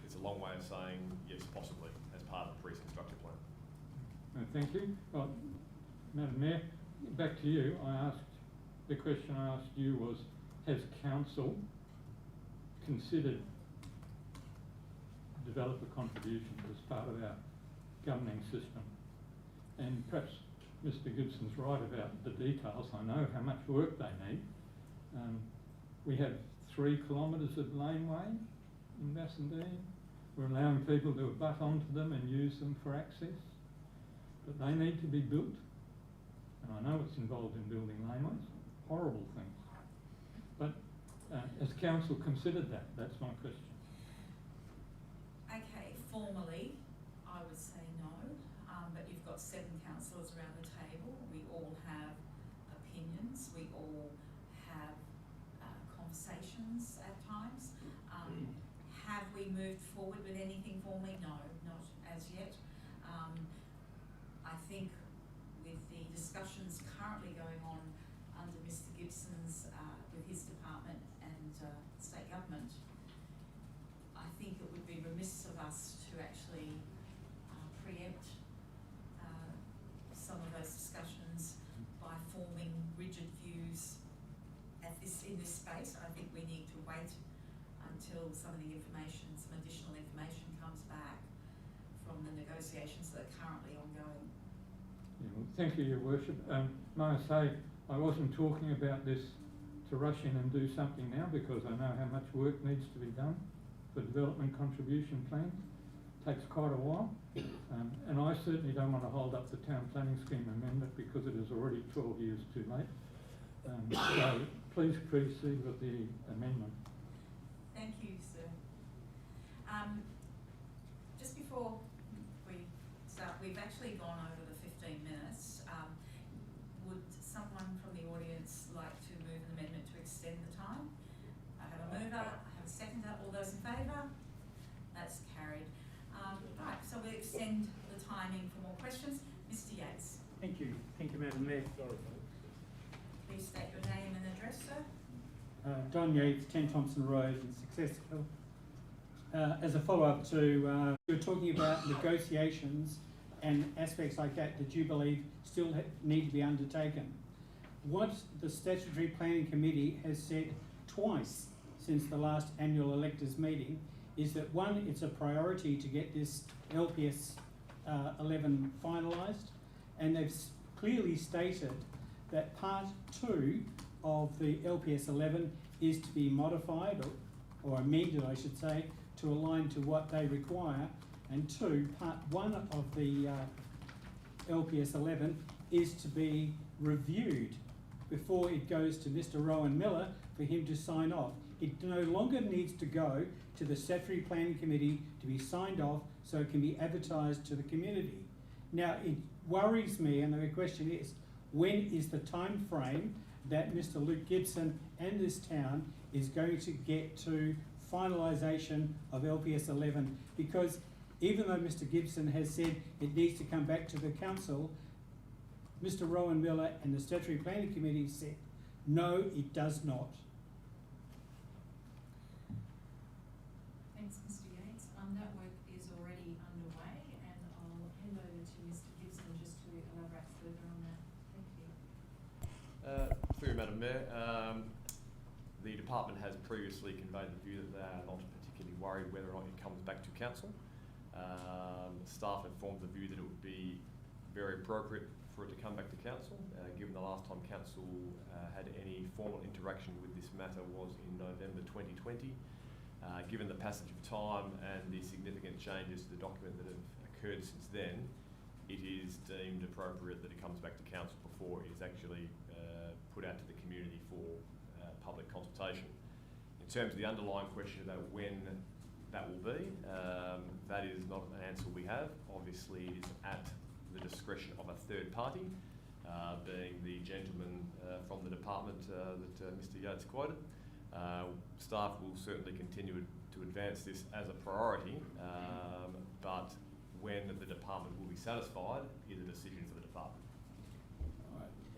it's a long way of saying yes, possibly, as part of the precinct structure plan. Thank you. Well, Madam Mayor, back to you. The question I asked you was, has council considered developer contributions as part of our governing system. And perhaps Mr Gibson's right about the details. I know how much work they need. We have 3 kilometres of laneway in Bassendean. We're allowing people to butt onto them and use them for access, but they need to be built. And I know it's involved in building laneways, horrible things. But has council considered that? That's my question. Okay, formally, I would say no, but you've got 7 councillors around the table. We all have opinions. We all have conversations at times. Have we moved forward with anything formally? No, not as yet. I think with the discussions currently going on under Mr Gibson's, with his department and state government, I think it would be remiss of us to actually preempt some of those discussions by forming rigid views in this space. I think we need to wait until some of the information, some additional information comes back from the negotiations that are currently ongoing. Yeah, well, thank you, Your Worship. May I say, I wasn't talking about this to rush in and do something now, because I know how much work needs to be done for development contribution plans. It takes quite a while, and I certainly don't want to hold up the town planning scheme amendment because it is already 12 years too late. So please proceed with the amendment. Thank you, sir. Just before we start, we've actually gone over the 15 minutes. Would someone from the audience like to move an amendment to extend the time? I have a mover, I have a seconder. All those in favour? That's carried. Right, so we'll extend the timing for more questions. Mr Yates. Thank you, Madam Mayor. Please state your name and address, sir. Don Yates, 10 Thompson Road in Successville. As a follow-up to, you were talking about negotiations and aspects like that that you believe still need to be undertaken. What the Statutory Planning Committee has said twice since the last annual electors meeting is that, one, it's a priority to get this LPS 11 finalised, and they've clearly stated that part 2 of the LPS 11 is to be modified or amended, I should say, to align to what they require, and 2, part 1 of the LPS 11 is to be reviewed before it goes to Mr Rowan Miller for him to sign off. It no longer needs to go to the Statutory Planning Committee to be signed off so it can be advertised to the community. Now, it worries me, and the question is, when is the time frame that Mr Luke Gibson and this town is going to get to finalisation of LPS 11? Because even though Mr Gibson has said it needs to come back to the council, Mr Rowan Miller and the Statutory Planning Committee said, no, it does not. Thanks, Mr Yates. That work is already underway, and I'll hand over to Mr Gibson just to elaborate further on that. Thank you. Through you, Madam Mayor, the department has previously conveyed the view that they are not particularly worried whether or not it comes back to council. Staff have formed the view that it would be very appropriate for it to come back to council, given the last time council had any formal interaction with this matter was in November 2020. Given the passage of time and the significant changes to the document that have occurred since then, it is deemed appropriate that it comes back to council before it is actually put out to the community for public consultation. In terms of the underlying question about when that will be, that is not an answer we have. Obviously, it is at the discretion of a third party, being the gentleman from the department that Mr Yates quoted. Staff will certainly continue to advance this as a priority, but when the department will be satisfied is a decision for the department.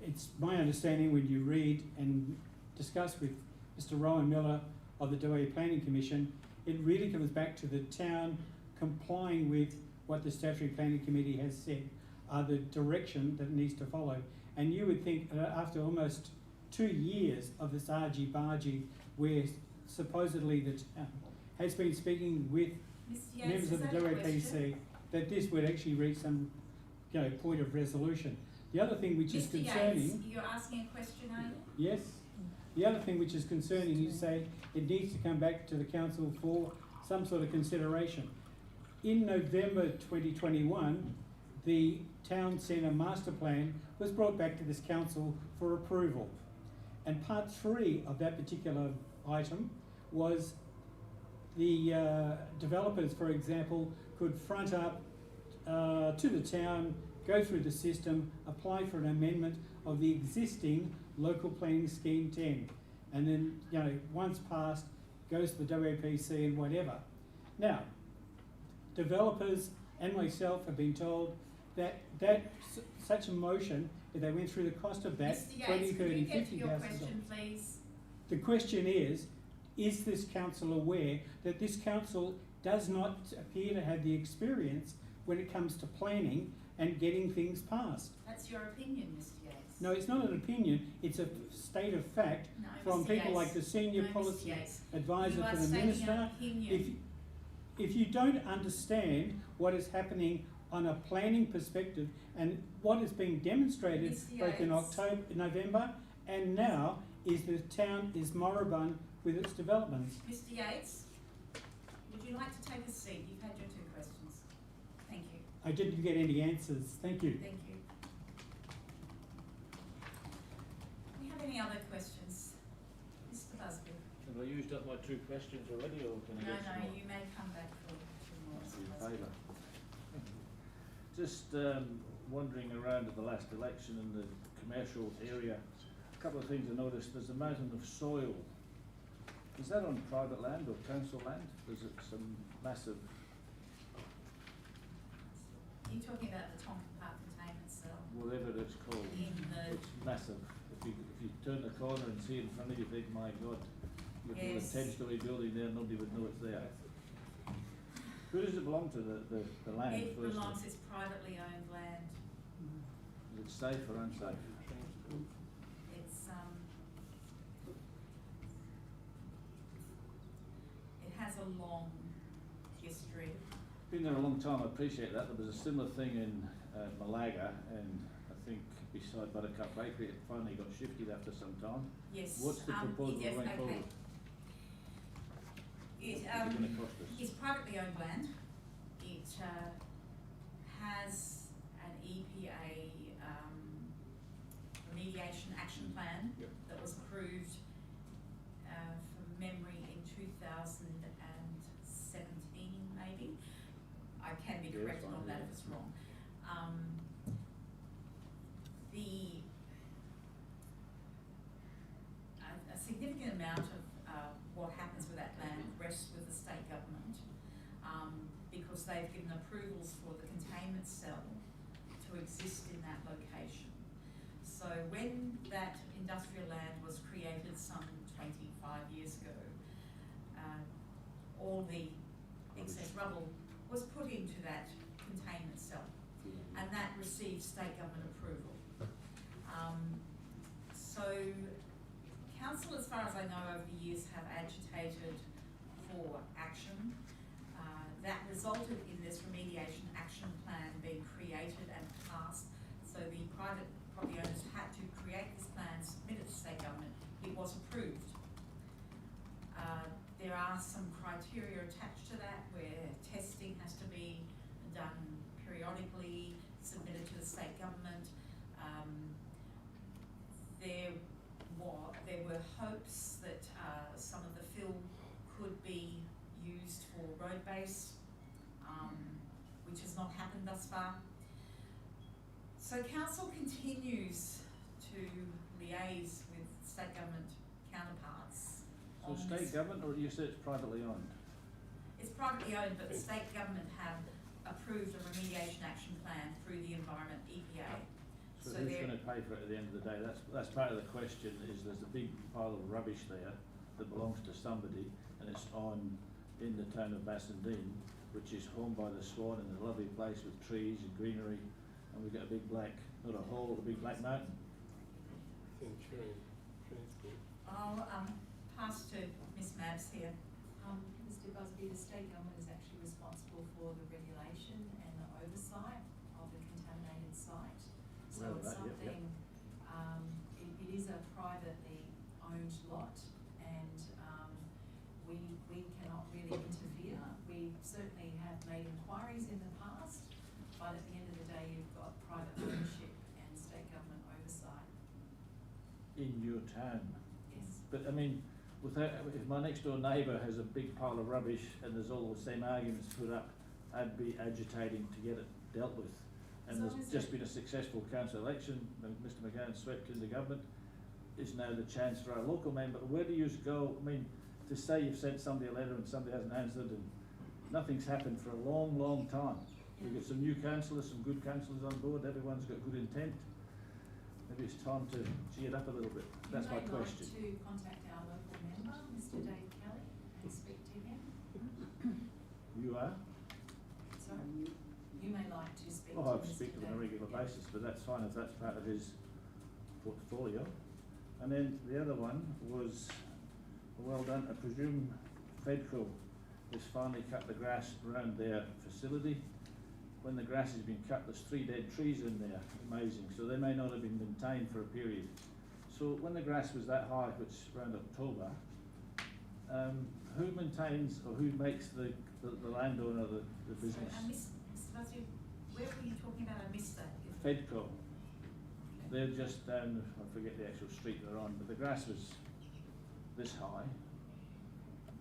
It's my understanding when you read and discuss with Mr Rowan Miller of the WA Planning Commission, it really comes back to the town complying with what the Statutory Planning Committee has said are the direction that it needs to follow. And you would think after almost 2 years of this argy-bargy, where supposedly the town has been speaking with Mr. Yates, members is of the that a WAPC question? that this would actually reach some, point of resolution. The other thing which is Mr. concerning, Yates, you're asking a question, are you? yes, the other thing which is concerning, you say it needs to come back to the council for some sort of consideration. In November 2021, the town centre master plan was brought back to this council for approval. And part 3 of that particular item was the developers, for example, could front up to the town, go through the system, apply for an amendment of the existing local planning scheme 10. And then, once passed, goes to the WAPC and whatever. Now, developers and myself have been told that such a motion, if they went through the cost of that, Mr. 20, Yates, 30, could you get to 50,000 your dollars. question, please? The question is this council aware that this council does not appear to have the experience when it comes to planning and getting things passed? That's your opinion, Mr. Yates. No, it's not an opinion, it's a state of fact No, from Mr. people Yates. like the senior No, Mr. policy Yates. advisor You are to the stating minister. an opinion. If you don't understand what is happening on a planning perspective and what is being demonstrated Mr. both in Yates. October, November and now is the town is moribund with its developments. Mr. Yates, would you like to take a seat? You've had your 2 questions. Thank you. I didn't get any answers. Thank you. Thank you. Do we have any other questions? Mr. Busby? Have I used up my 2 questions already, or can I No, get some more? you may come back for 2 more. That's in Mr. Busby. favour. Just wandering around at the last election in the commercial area, a couple of things I noticed. There's a mountain of soil. Is that on private land or council land? There's some massive. Are you talking about the Tonkin Park containment cell? Whatever it's called, In the- it's massive. If you turn the corner and see it in front of you, you think, my God, you've got a Yes. 10-storey building there, nobody would know it's there. Who does it belong to, the land? It firstly? belongs, it's privately owned land. Is it safe or unsafe? It's, it has a long history. Been there a long time, I appreciate that. There was a similar thing in Malaga, and I think beside Buttercup Bakery, it finally got shifted after some time. Yes. What's the proposal yes, going okay. forward? It, What's it going to cost us? It's privately owned land. It has an EPA remediation action plan Yep. that was approved from memory in 2017 maybe. I can be Yeah, corrected fine, on that yeah. if it's wrong. A significant amount of what happens with that land rests with the state government because they've given approvals for the containment cell to exist in that location. So when that industrial land was created some 25 years ago, all the excess rubble was put into that containment cell, and that received state government approval. So council, as far as I know, over the years have agitated for action. That resulted in this remediation action plan being created and passed. So the private property owners had to create this plan, submit it to state government. It was approved. There are some criteria attached to that where testing has to be done periodically, submitted to the state government. There were hopes that some of the fill could be used for road base, which has not happened thus far. So council continues to liaise with state government counterparts. So on state this. government, or you said it's privately owned? It's privately owned, but the state government have approved a remediation action plan through the Environment EPA. So So who's they're- going to pay for it at the end of the day? That's part of the question. Is there's a big pile of rubbish there that belongs to somebody, and it's in the town of Bassendean, which is home by the Swan, and a lovely place with trees and greenery, and we've got a big black, not a hole, a big black mountain. I'll pass to Ms Mabs here. Mr Busby, the state government is actually responsible for the regulation and the oversight of the contaminated site. So Well, it's that, yep, yep. something, it is a privately owned lot, and we cannot really interfere. We certainly have made inquiries in the past, but at the end of the day, you've got private ownership and state government oversight. In your town. Yes. But I mean, if my next door neighbour has a big pile of rubbish and there's all the same arguments put up, I'd be agitating to get it dealt with. And As long there's as just it- been a successful council election, Mr McGowan swept into government, is now the chance for our local member. Where do you go? I mean, to say you've sent somebody a letter and somebody hasn't answered and nothing's happened for a long, long time. We've got some new councillors, some good councillors on board, everyone's got good intent. Maybe it's time to gee it up a little bit. That's my question. You may like to contact our local member, Mr. Dave Kelly, and speak to him. You are? Sorry, you may like to speak to Oh, I Mr. speak to him on a Dave. regular Yeah. basis, but that's fine if that's part of his portfolio. And then the other one was, well done, I presume Fedco has finally cut the grass around their facility. When the grass has been cut, there's 3 dead trees in there, amazing, so they may not have been maintained for a period. So when the grass was that high, which is around October, who maintains or who makes the landowner the business? So, Mr. Busby, where were you talking about? I missed that. Fedco. They're just down, I forget the actual street they're on, but the grass was this high,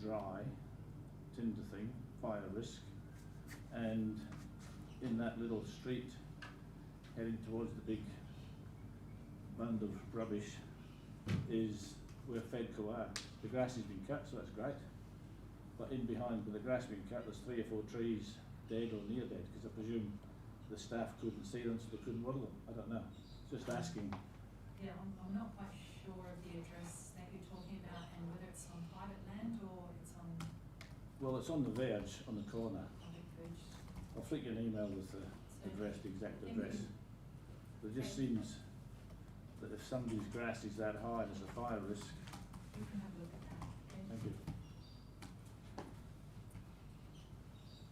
dry, tinder thing, fire risk, and in that little street heading towards the big bund of rubbish is where Fedco are. The grass has been cut, so that's great, but in behind with the grass being cut, there's 3 or 4 trees dead or near dead, because I presume the staff couldn't see them, so they couldn't water them. I don't know. Just asking. Yeah, I'm not quite sure of the address that you're talking about and whether it's on private land or it's on Well, it's on the verge, on the corner. public bridge. I'll flick you an email with the address, the exact address. It just seems that if somebody's grass is that high, there's a fire risk. You can have a look at that. Okay? Thank you.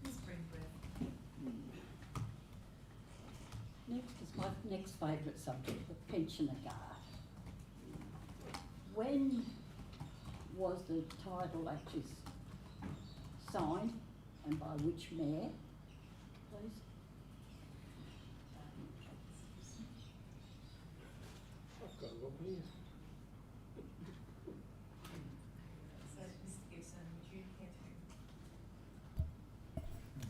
Ms. Brinkworth. Next is my next favourite subject, the pensioner guard. When was the title actually signed and by which mayor, please? I've got a look here. So, Mr. Gibson, would you care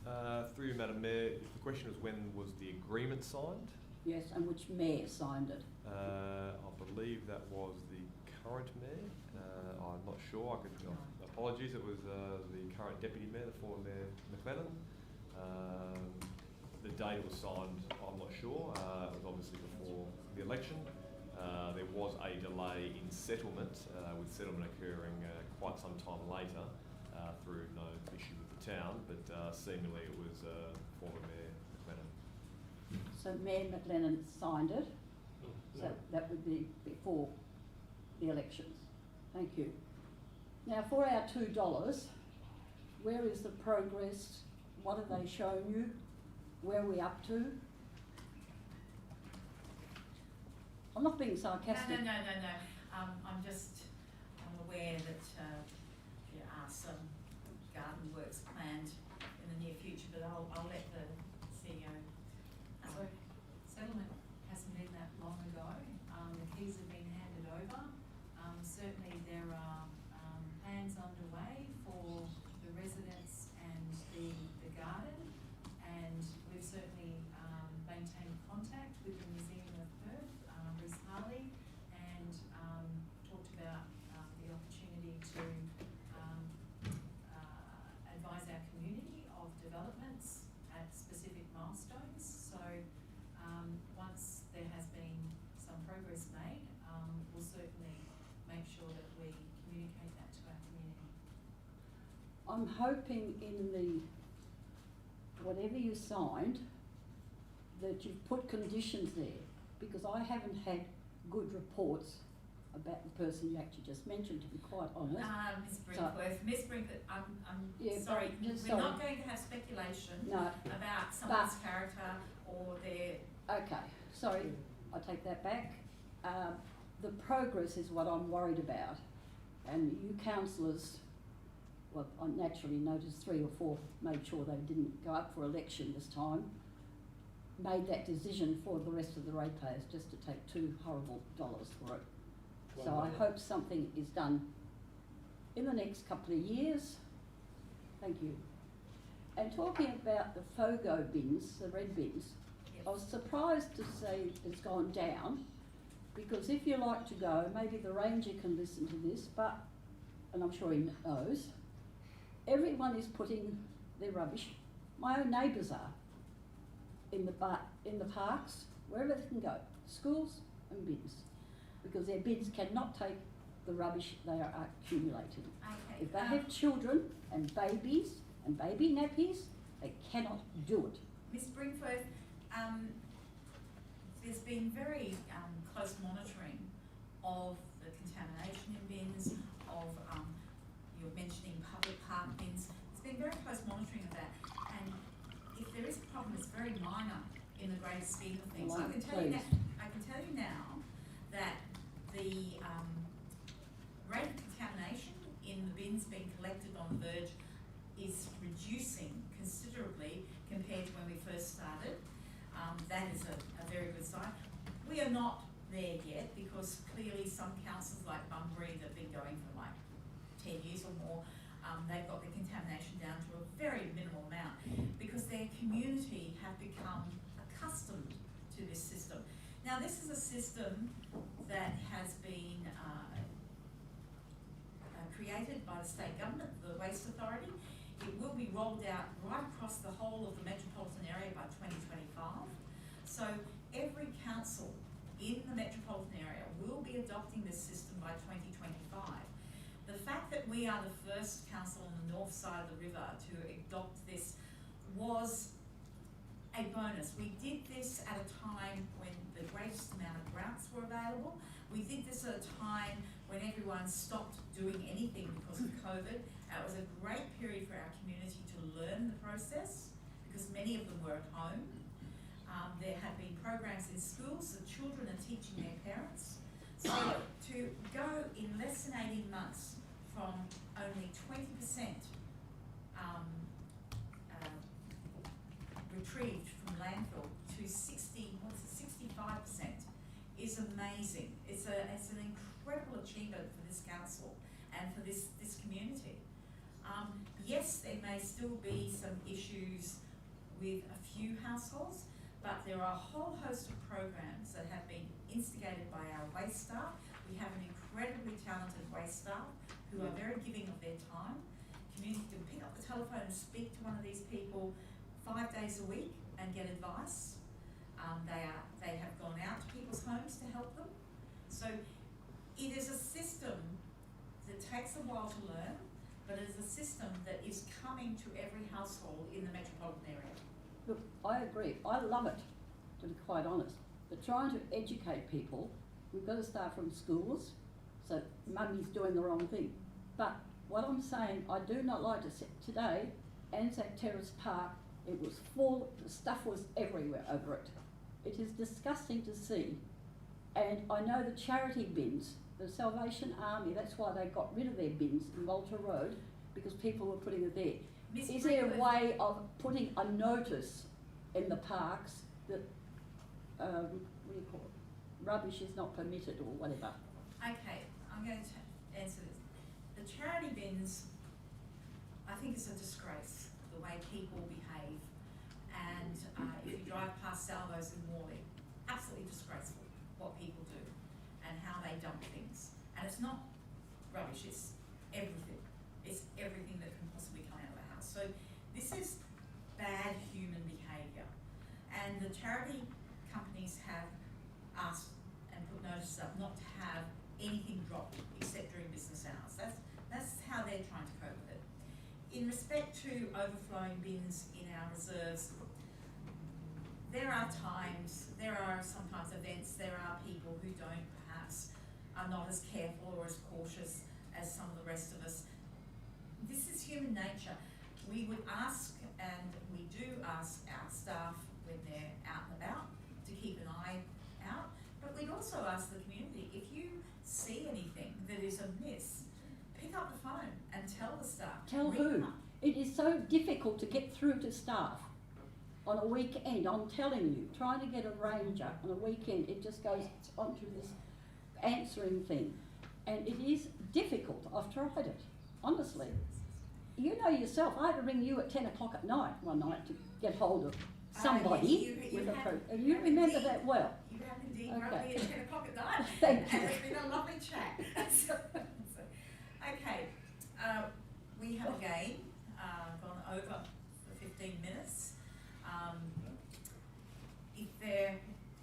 to? Through you, Madam Mayor, the question was when was the agreement signed? Yes, and which mayor signed it? I believe that was the current mayor. I'm not sure. Apologies. It was the current deputy mayor, the former Mayor McLennan. The date it was signed, I'm not sure. It was obviously before the election. There was a delay in settlement, with settlement occurring quite some time later through no issue with the town, but seemingly it was former Mayor McLennan. So Mayor McLennan signed it, so that would be before the elections. Thank you. Now for our $2, where is the progress? What have they shown you? Where are we up to? I'm not being sarcastic. No. I'm aware that there are some garden works planned in the near future, but I'll let the CEO. So, settlement hasn't been that long ago. The keys have been handed over. Certainly there are plans underway for the residents and the garden, and we've certainly maintained contact with the Museum of Perth, Bruce Harley, and talked about the opportunity to advise our community of developments at specific milestones. So once there has been some progress made, we'll certainly make sure that we communicate that to our community. I'm hoping in the, whatever you signed, that you've put conditions there, because I haven't had good reports about the person you actually just mentioned, to be quite honest. Ms. Brinkworth, Yeah, sorry, but just we're not going to have speculation No, about someone's character or their. okay, sorry, I take that back. The progress is what I'm worried about, and you councillors, well, I naturally noticed 3 or 4 made sure they didn't go up for election this time, made that decision for the rest of the ratepayers just to take $2 horrible for it. So I hope something is done in the next couple of years. Thank you. And talking about the FOGO bins, the red bins, I was surprised to say it's gone down, because if you like to go, maybe the ranger can listen to this, but, and I'm sure he knows, everyone is putting their rubbish, my own neighbours are, in the parks, wherever they can go, schools and bins, because their bins cannot take the rubbish they are accumulating. Okay. If they have children and babies and baby nappies, they cannot do it. Ms. Brinkworth, there's been very close monitoring of the contamination in bins, of you're mentioning public park bins. There's been very close monitoring of that, and if there is a problem, it's very minor in the greater scheme of things. Well, I can tell you now that the rate of contamination in the bins being collected on the verge is reducing considerably compared to when we first started. That is a very good sign. We are not there yet, because clearly some councils like Bunbury that have been going for like 10 years or more, they've got the contamination down to a very minimal amount, because their community have become accustomed to this system. Now, this is a system that has been created by the state government, the Waste Authority. It will be rolled out right across the whole of the metropolitan area by 2025. So every council in the metropolitan area will be adopting this system by 2025. The fact that we are the first council on the north side of the river to adopt this was a bonus. We did this at a time when the greatest amount of grants were available. We did this at a time when everyone stopped doing anything because of COVID. It was a great period for our community to learn the process, because many of them were at home. There have been programs in schools, so children are teaching their parents. So to go in less than 18 months from only 20% retrieved from landfill to 65% is amazing. It's an incredible achievement for this council and for this community. Yes, there may still be some issues with a few households, but there are a whole host of programs that have been instigated by our waste staff. We have an incredibly talented waste staff who are very giving of their time. Community can pick up the telephone and speak to one of these people 5 days a week and get advice. They have gone out to people's homes to help them. So it is a system that takes a while to learn, but it is a system that is coming to every household in the metropolitan area. Look, I agree. I love it, to be quite honest. But trying to educate people, we've got to start from schools, so mummy's doing the wrong thing. But what I'm saying, I do not like to say today, Anzac Terrace Park, it was full, the stuff was everywhere over it. It is disgusting to see. And I know the charity bins, the Salvation Army, that's why they got rid of their bins in Walter Road, because people were putting it there. Is there a way of putting a notice in the parks that, what do you call it, rubbish is not permitted or whatever? Okay, I'm going to answer this. The charity bins, I think it's a disgrace, the way people behave. And if you drive past Salvo's in Morley, absolutely disgraceful what people do and how they dump things. And it's not rubbish, it's everything. It's everything that can possibly come out of a house. So this is bad human behaviour. And the charity companies have asked and put notices up not to have anything dropped except during business hours. That's how they're trying to cope with it. In respect to overflowing bins in our reserves, there are sometimes events, there are people who don't perhaps are not as careful or as cautious as some of the rest of us. This is human nature. We would ask, and we do ask our staff when they're out and about to keep an eye out, but we'd also ask the community, if you see anything that is amiss, pick up the phone and tell the staff. Tell who? It is so difficult to get through to staff on a weekend. I'm telling you, trying to get a ranger on a weekend, it just goes onto this answering thing. And it is difficult. I've tried it, honestly. You know yourself, I had to ring you at 10 o'clock at night one night to get hold of somebody with a pro. And you remember that well. You have indeed Okay. rung me at 10 o'clock at night. Thank you. And it's been a lovely chat. Okay, we have again gone over the 15 minutes. If there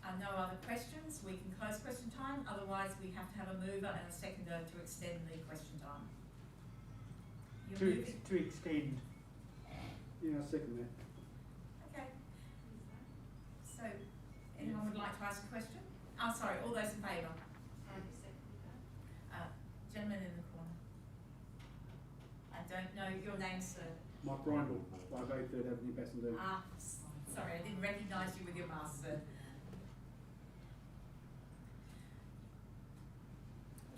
are no other questions, we can close question time. Otherwise, we have to have a mover and a seconder to extend the question time. To extend. Yeah, I second that. Okay. So, anyone would like to ask a question? Oh, sorry, all those in favour? Gentleman in the corner. I don't know your name, sir. Mike Rindle, 583rd Avenue, Bassendean. Ah, sorry, I didn't recognise you with your mask, sir.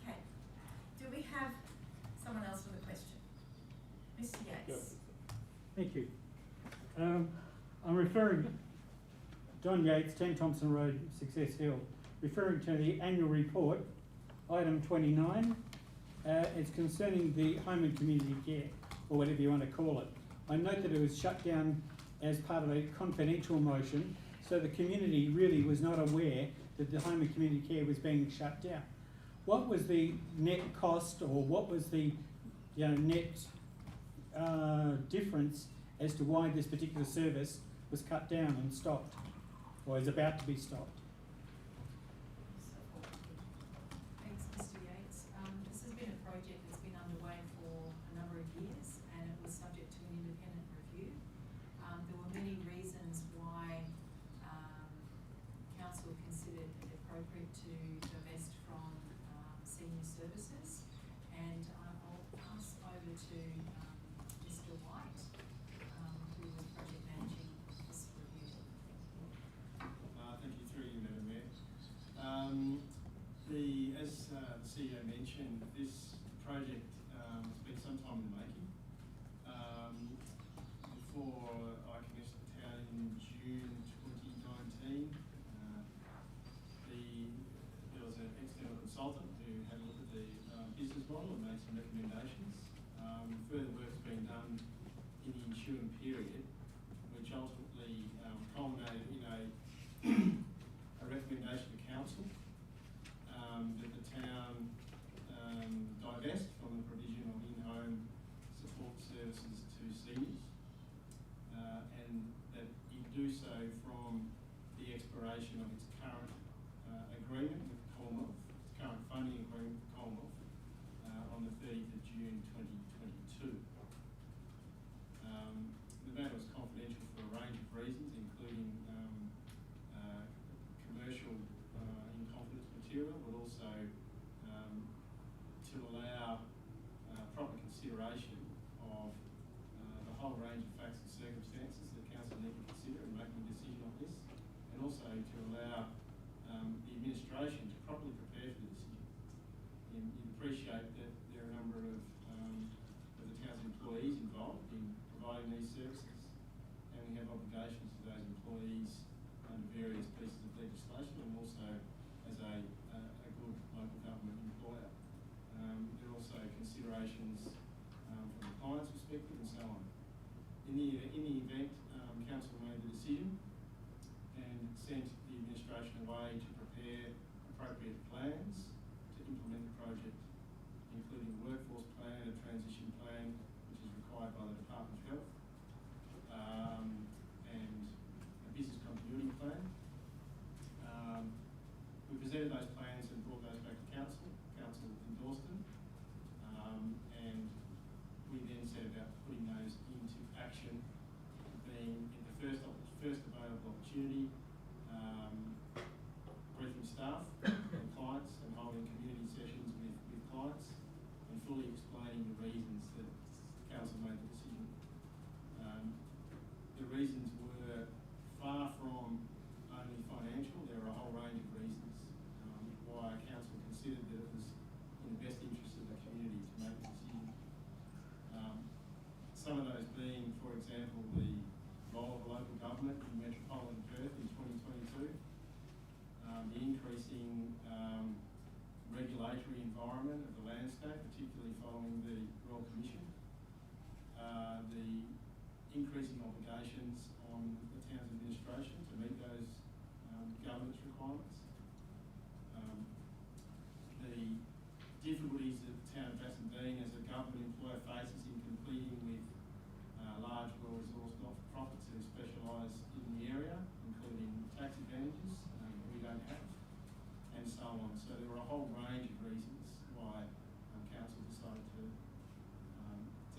Okay. Do we have someone else with a question? Mr. Yates. Thank you. I'm referring, Don Yates, 10 Thompson Road, Success Hill, referring to the annual report, item 29. It's concerning the home and community care, or whatever you want to call it. I note that it was shut down as part of a confidential motion, so the community really was not aware that the home and community care was being shut down. What was the net cost, or what was the net difference as to why this particular service was cut down and stopped, or is about to be stopped? Thanks, Mr. Yates. This has been a project that's been underway for a number of years, and it was subject to an independent review. There were many reasons why council considered it appropriate to divest from senior services, and I'll pass over to Mr. White, who was project managing this review. Thank you through you, Madam Mayor. As the CEO mentioned, this project has been some time in the making. Before I commenced the town in June 2019, there was an external consultant who had a look at the business model and made some recommendations. Further work's been done in the ensuing period, which ultimately culminated in a recommendation to council that the town divest from the provision of in-home support services to seniors, and that it do so from the expiration of its current agreement with the Commonwealth, its current funding agreement with the Commonwealth, on the 30th of June 2022. The matter was confidential for a range of reasons, including commercial in confidence material, but also to allow proper consideration of the whole range of facts and circumstances that council need to consider in making a decision on this, and also to allow the administration to properly prepare for the decision. You appreciate that there are a number of the town's employees involved in providing these services, and we have obligations to those employees under various pieces of legislation, and also as a good local government employer. There are also considerations from the client's perspective and so on. In the event, council made the decision and sent the administration away to prepare appropriate plans to implement the project, including a workforce plan, a transition plan, which is required by the Department of Health, and a business continuity plan. We presented those plans and brought those back to council. Council endorsed them, and we then set about putting those into action, being in the first available opportunity, briefing staff and clients and holding community sessions increasing obligations on the town's administration to meet those governance requirements. The difficulties that the town of Bassendean as a government employer faces in competing with large, well-resourced not-for-profits who specialise in the area, including tax advantages that we don't have, and so on. So there were a whole range of reasons why council decided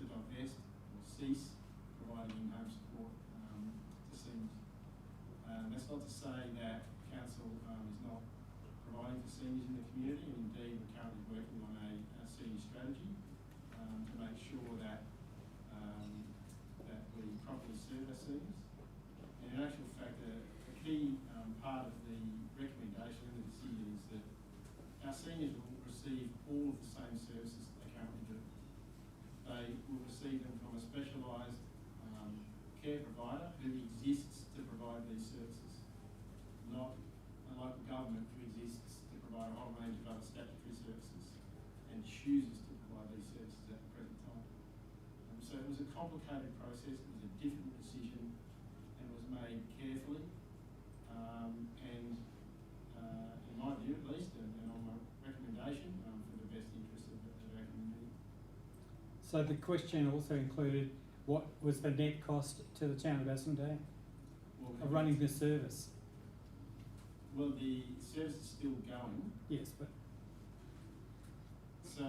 to divest or cease providing in-home support to seniors. That's not to say that council is not providing for seniors in the community, and indeed we're currently working on a senior strategy to make sure that that we properly serve our seniors. And in actual fact, a key part of the recommendation in the decision is that our seniors will receive all of the same services that they currently do. They will receive them from a specialised care provider who exists to provide these services, not a local government who exists to provide a whole range of other statutory services and chooses to provide these services at the present time. So it was a complicated process, it was a difficult decision, and it was made carefully, and in my view at least, and on my recommendation, for the best interest of our community. So the question also included what was the net cost to the town of Bassendean of running this service? Well, the service is still going. Yes, but So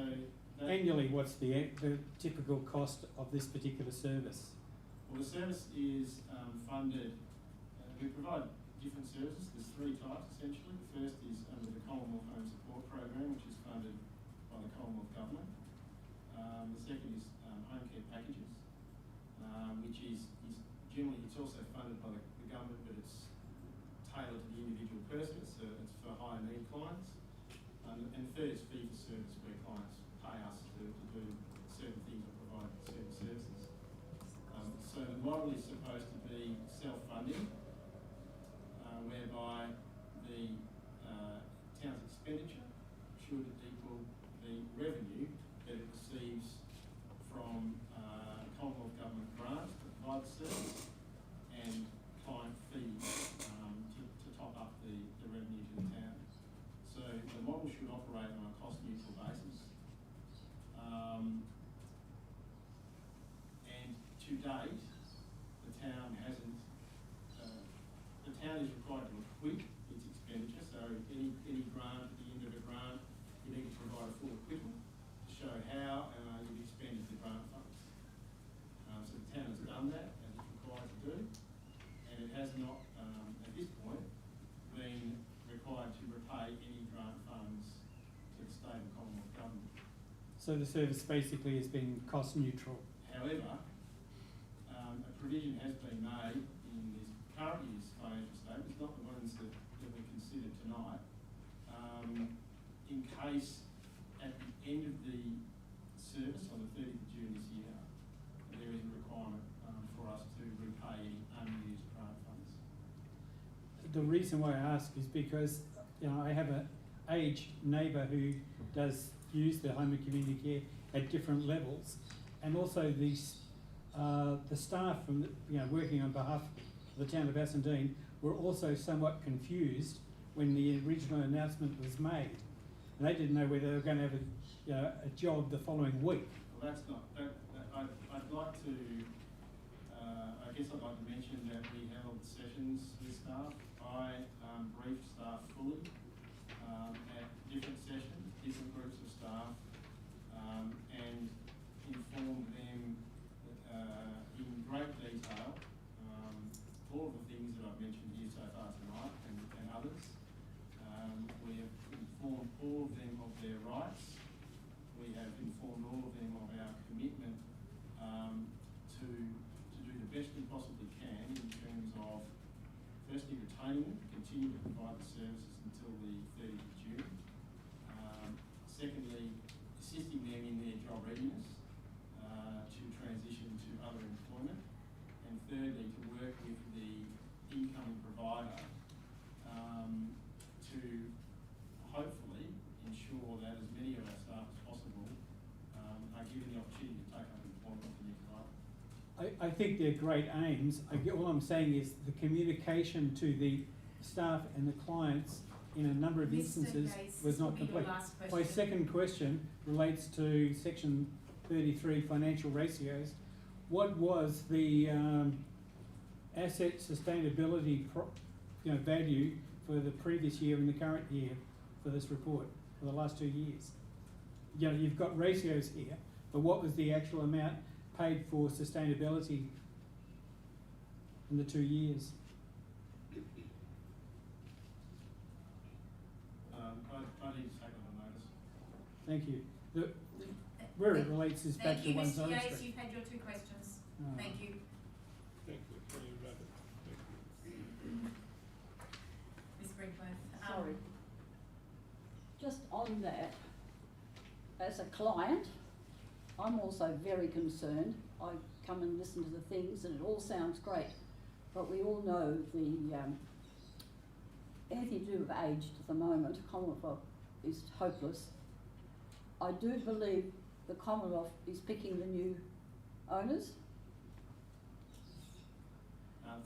that, annually, what's the typical cost of this particular service? well, the service is funded. We provide different services. There's three types essentially. The first is under the Commonwealth Home Support Program, which is funded by the Commonwealth Government. The second is home care packages, which is generally, it's also funded by the government, but it's tailored to the individual person. So it's for higher need clients. And third is fee for service, where clients pay us to do certain things or provide certain services. So the model is supposed to be self-funding, whereby the town's expenditure should equal the revenue that it receives from Commonwealth Government grants to provide the service and client fees to top up the revenue to the town. So the model should operate on a cost-neutral basis. And to date, the town hasn't. The town is required to acquit its expenditure. So any grant, at the end of a grant, you need to provide a full acquittal to show how you've expended the grant funds. So the town has done that as it's required to do, and it has not, at this point, been required to repay any grant funds to the state and Commonwealth Government. So the service basically has been cost neutral. However, a provision has been made in this current year's financial statements, not the ones that we considered tonight, in case at the end of the service on the 30th of June this year, there is a requirement for us to repay any unused grant funds. The reason why I ask is because I have an aged neighbour who does use the home and community care at different levels, and also the staff from working on behalf of the town of Bassendean were also somewhat confused when the original announcement was made, and they didn't know whether they were going to have a job the following week. Well, that's not. I'd like to. I guess I'd like to mention that we held sessions with staff. I briefed staff fully at different sessions, different groups of staff, and informed them in great detail all of the things that I've mentioned here so far tonight and others. We have informed all of them of their rights. We have informed all of them of our commitment to do the best we possibly can in terms of firstly retaining them to continue to provide the services until the 30th of June. Secondly, assisting them in their job readiness to transition to other employment. And thirdly, to work with the incoming provider to hopefully ensure that as many of our staff as possible are given the opportunity to take up employment with the new provider. I think they're great aims. All I'm saying is the communication to the staff and the clients in a number of Mr. instances Yates, was this will not be your complete. last My question. second question relates to section 33, financial ratios. What was the asset sustainability value for the previous year and the current year for this report for the last 2 years? You know, you've got ratios here, but what was the actual amount paid for sustainability in the 2 years? I need to take on notice. Thank you. Where it relates is back to Thank you, one's Mr. own Yates, street. you've had your 2 questions. Oh. Thank you. Thank you. Very rapid. Ms. Brinkworth. Sorry. Just on that, as a client, I'm also very concerned. I come and listen to the things and it all sounds great, but we all know the anything to do with age at the moment, Commonwealth is hopeless. I do believe the Commonwealth is picking the new owners.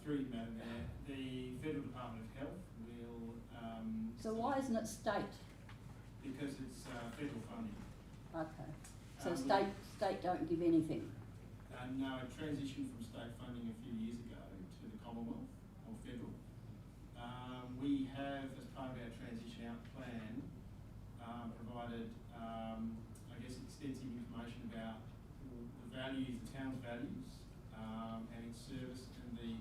Through you, Madam Mayor, the Federal Department of Health will... So why isn't it state? Because it's federal funding. Okay. So Um, state don't give anything. No, it transitioned from state funding a few years ago to the Commonwealth or federal. We have, as part of our transition out plan, provided, I guess, extensive information about the values, the town's values, and its service, and the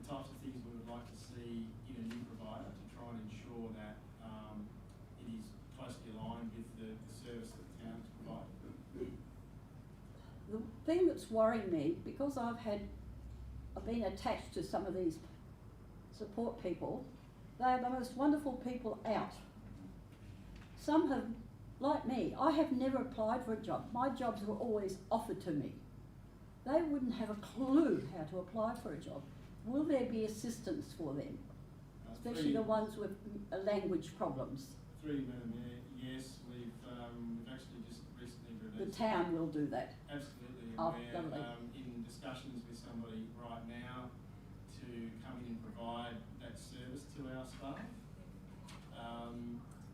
types of things we would like to see in a new provider to try and ensure that it is closely aligned with the service that the town is providing. The thing that's worrying me, because I've been attached to some of these support people, they are the most wonderful people out. Some have, like me, I have never applied for a job. My jobs were always offered to me. They wouldn't have a clue how to apply for a job. Will there be assistance for them? Especially the ones with language problems. Through you, Madam Mayor, yes, we've actually just recently The released... town will do that. Absolutely, and Oh, we're lovely. in discussions with somebody right now to come in and provide that service to our staff.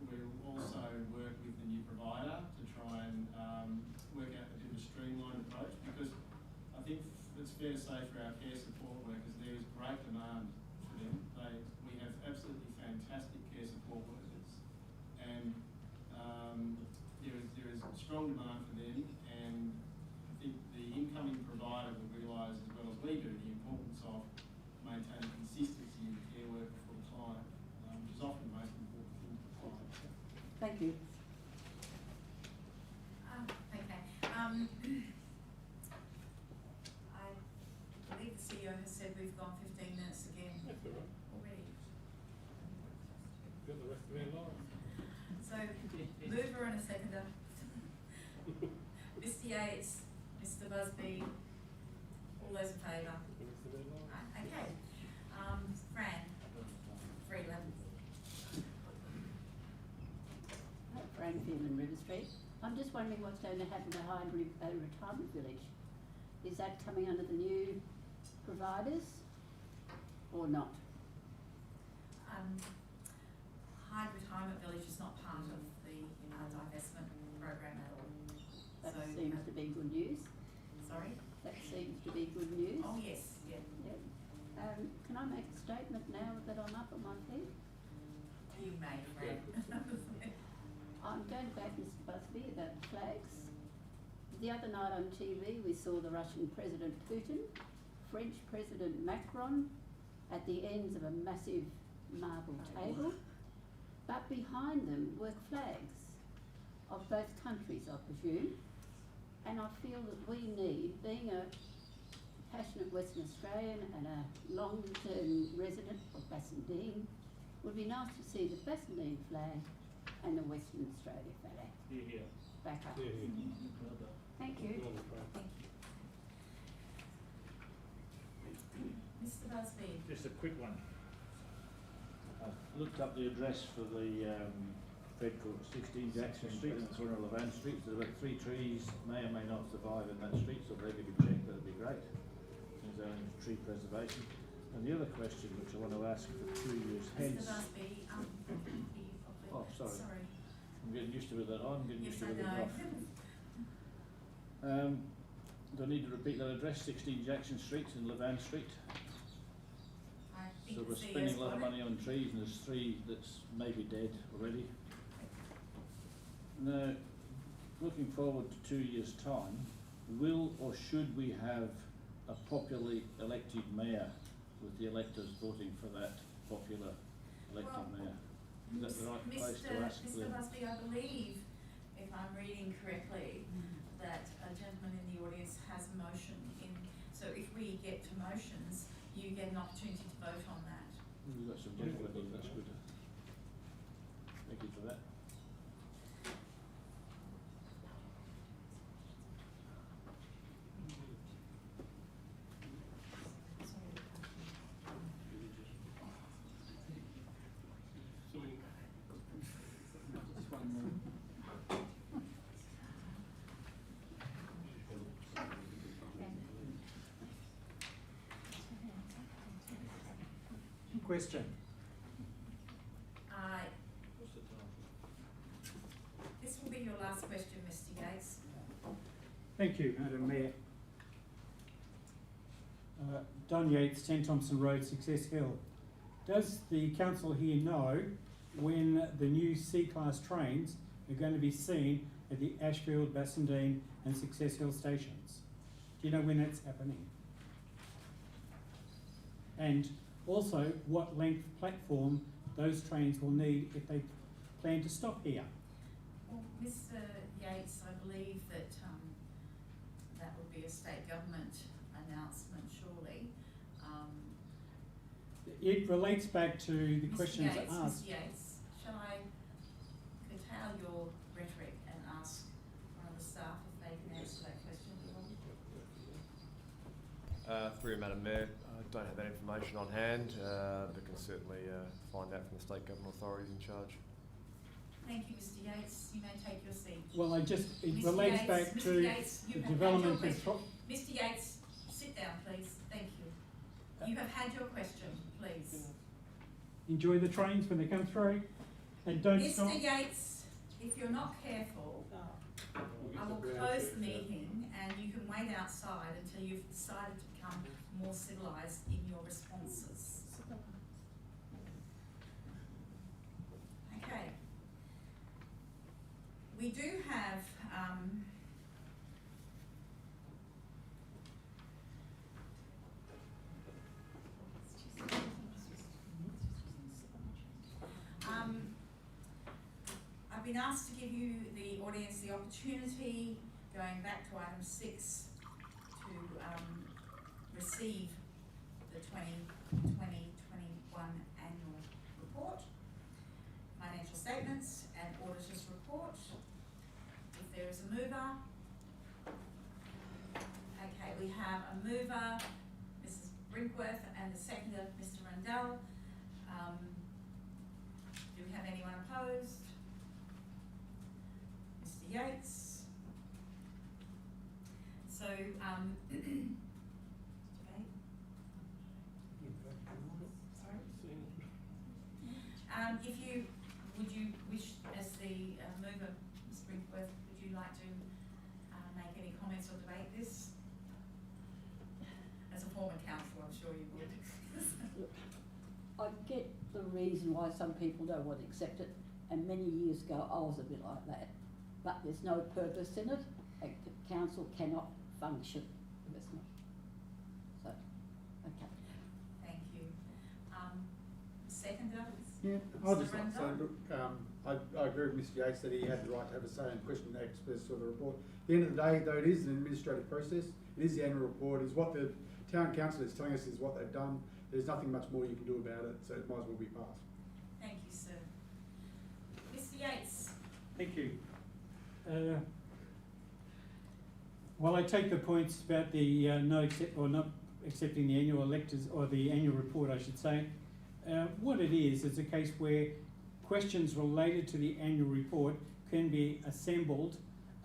We'll also work with the new provider to try and work out a bit of a streamlined approach, because I think it's fair to say for our care support workers there is great demand for them. We have absolutely fantastic care support workers, and there is strong demand for them, and I think the incoming provider will realise, as well as we do, the importance of maintaining consistency in the care work for the client, which is often the most important thing for the client. Thank you. Okay. I believe the CEO has said we've gone 15 minutes again That's all right. already. Got the rest of our life. So, mover and a seconder. Mr. Yates, Mr. Busby, all those in favour? The rest of our life. Okay. Fran, Freeland. Frankfield and River Street. I'm just wondering what's going to happen to Hyde Retirement Village. Is that coming under the new providers or not? Hyde Retirement Village is not part of the divestment program at all. That So, seems to be good news. Sorry? That seems to be good news. Oh, yes, yeah. Yep. Can I make a statement now that I'm up on my feet? You may, Fran. I'm going back, Mr. Busby, about flags. The other night on TV, we saw the Russian President Putin, French President Macron, at the ends of a massive marble table. But behind them were flags of both countries, I presume. And I feel that we need, being a passionate Western Australian and a long-term resident of Bassendean, would be nice to see the Bassendean flag and the Western Australia flag Yeah. back up. Yeah. Thank you. Well done. Thank you. Mr. Busby. Just a quick one. I looked up the address for the Fed Court, 16 Jackson Street, and it's one of Van Street. There's about 3 trees, may or may not survive in that street, so if they could be checked, that'd be great. And zone for tree preservation. And the other question which I want to ask for 2 years hence. Mr. Busby, Oh, sorry. sorry. I'm getting used to it that on, getting used Yes, to I it know. off. Do I need to repeat that address, 16 Jackson Street in Levan Street? I think So the we're CEO's spending a lot of got it. money on trees and there's 3 that's maybe dead already. Now, looking forward to 2 years' time, will or should we have a popularly elected mayor with the electors voting for that popular elected Well, mayor? Is that the right place to ask Mr. Busby, I believe, if I'm reading correctly, that a gentleman in the audience has a motion in, so if we get to motions, you get an opportunity to vote on that. We've got some difficulty, that's good. Thank you for that. Just one more. Question. This will be your last question, Mr. Yates. Thank you, Madam Mayor. Don Yates, 10 Thompson Road, Success Hill. Does the council here know when the new C-Class trains are going to be seen at the Ashfield, Bassendean and Success Hill stations? Do you know when that's happening? And also, what length platform those trains will need if they plan to stop here? Well, Mr. Yates, I believe that that would be a state government announcement, surely. It relates back to the questions asked. Mr. Yates, shall I curtail your rhetoric and ask one of the staff if they can answer that question? Through you, Madam Mayor, I don't have that information on hand, but can certainly find out from the state government authorities in charge. Thank you, Mr. Yates. You may take your seat. Well, it Mr. relates Yates, back Mr. to Yates, you the have had development your control. Mr. Yates, sit down, please. Thank you. You have had your question, please. Enjoy the trains when they come through, and don't stop. Mr. Yates, if you're not careful, I will close the meeting and you can wait outside until you've decided to become more civilised in your responses. Okay. We do have I've been asked to give you, the audience, the opportunity, going back to item 6, to receive the 2020-21 annual report, financial statements and auditors report. If there is a mover. Okay, we have a mover, Mrs. Brinkworth, and the seconder, Mr. Rundell. Do we have anyone opposed? Mr. Yates. So, sorry? Would you wish, as the mover, Ms. Brinkworth, would you like to make any comments or debate this? As a former councillor, I'm sure you would. Look, I get the reason why some people don't want to accept it, and many years ago I was a bit like that. But there's no purpose in it. A council cannot function if it's not. So, okay. Thank you. Seconder? Yeah, I'd just Mr. like to say, Rundell? look, I agree with Mr. Yates that he had the right to have a say in question the experts of the report. At the end of the day, though, it is an administrative process. It is the annual report. It's what the town council is telling us is what they've done. There's nothing much more you can do about it, so it might as well be passed. Thank you, sir. Mr. Yates? Thank you. While I take the points about the not accepting the annual electors, or the annual report, I should say, what it is a case where questions related to the annual report can be assembled,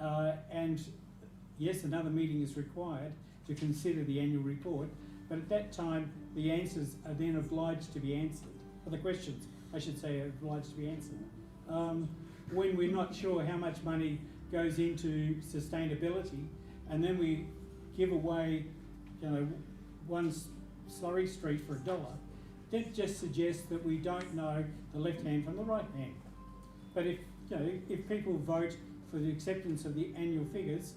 and yes, another meeting is required to consider the annual report, but at that time, the answers are then obliged to be answered, or the questions, I should say, are obliged to be answered. When we're not sure how much money goes into sustainability, and then we give away, one Slurry Street for $1, that just suggests that we don't know the left hand from the right hand. But if people vote for the acceptance of the annual figures,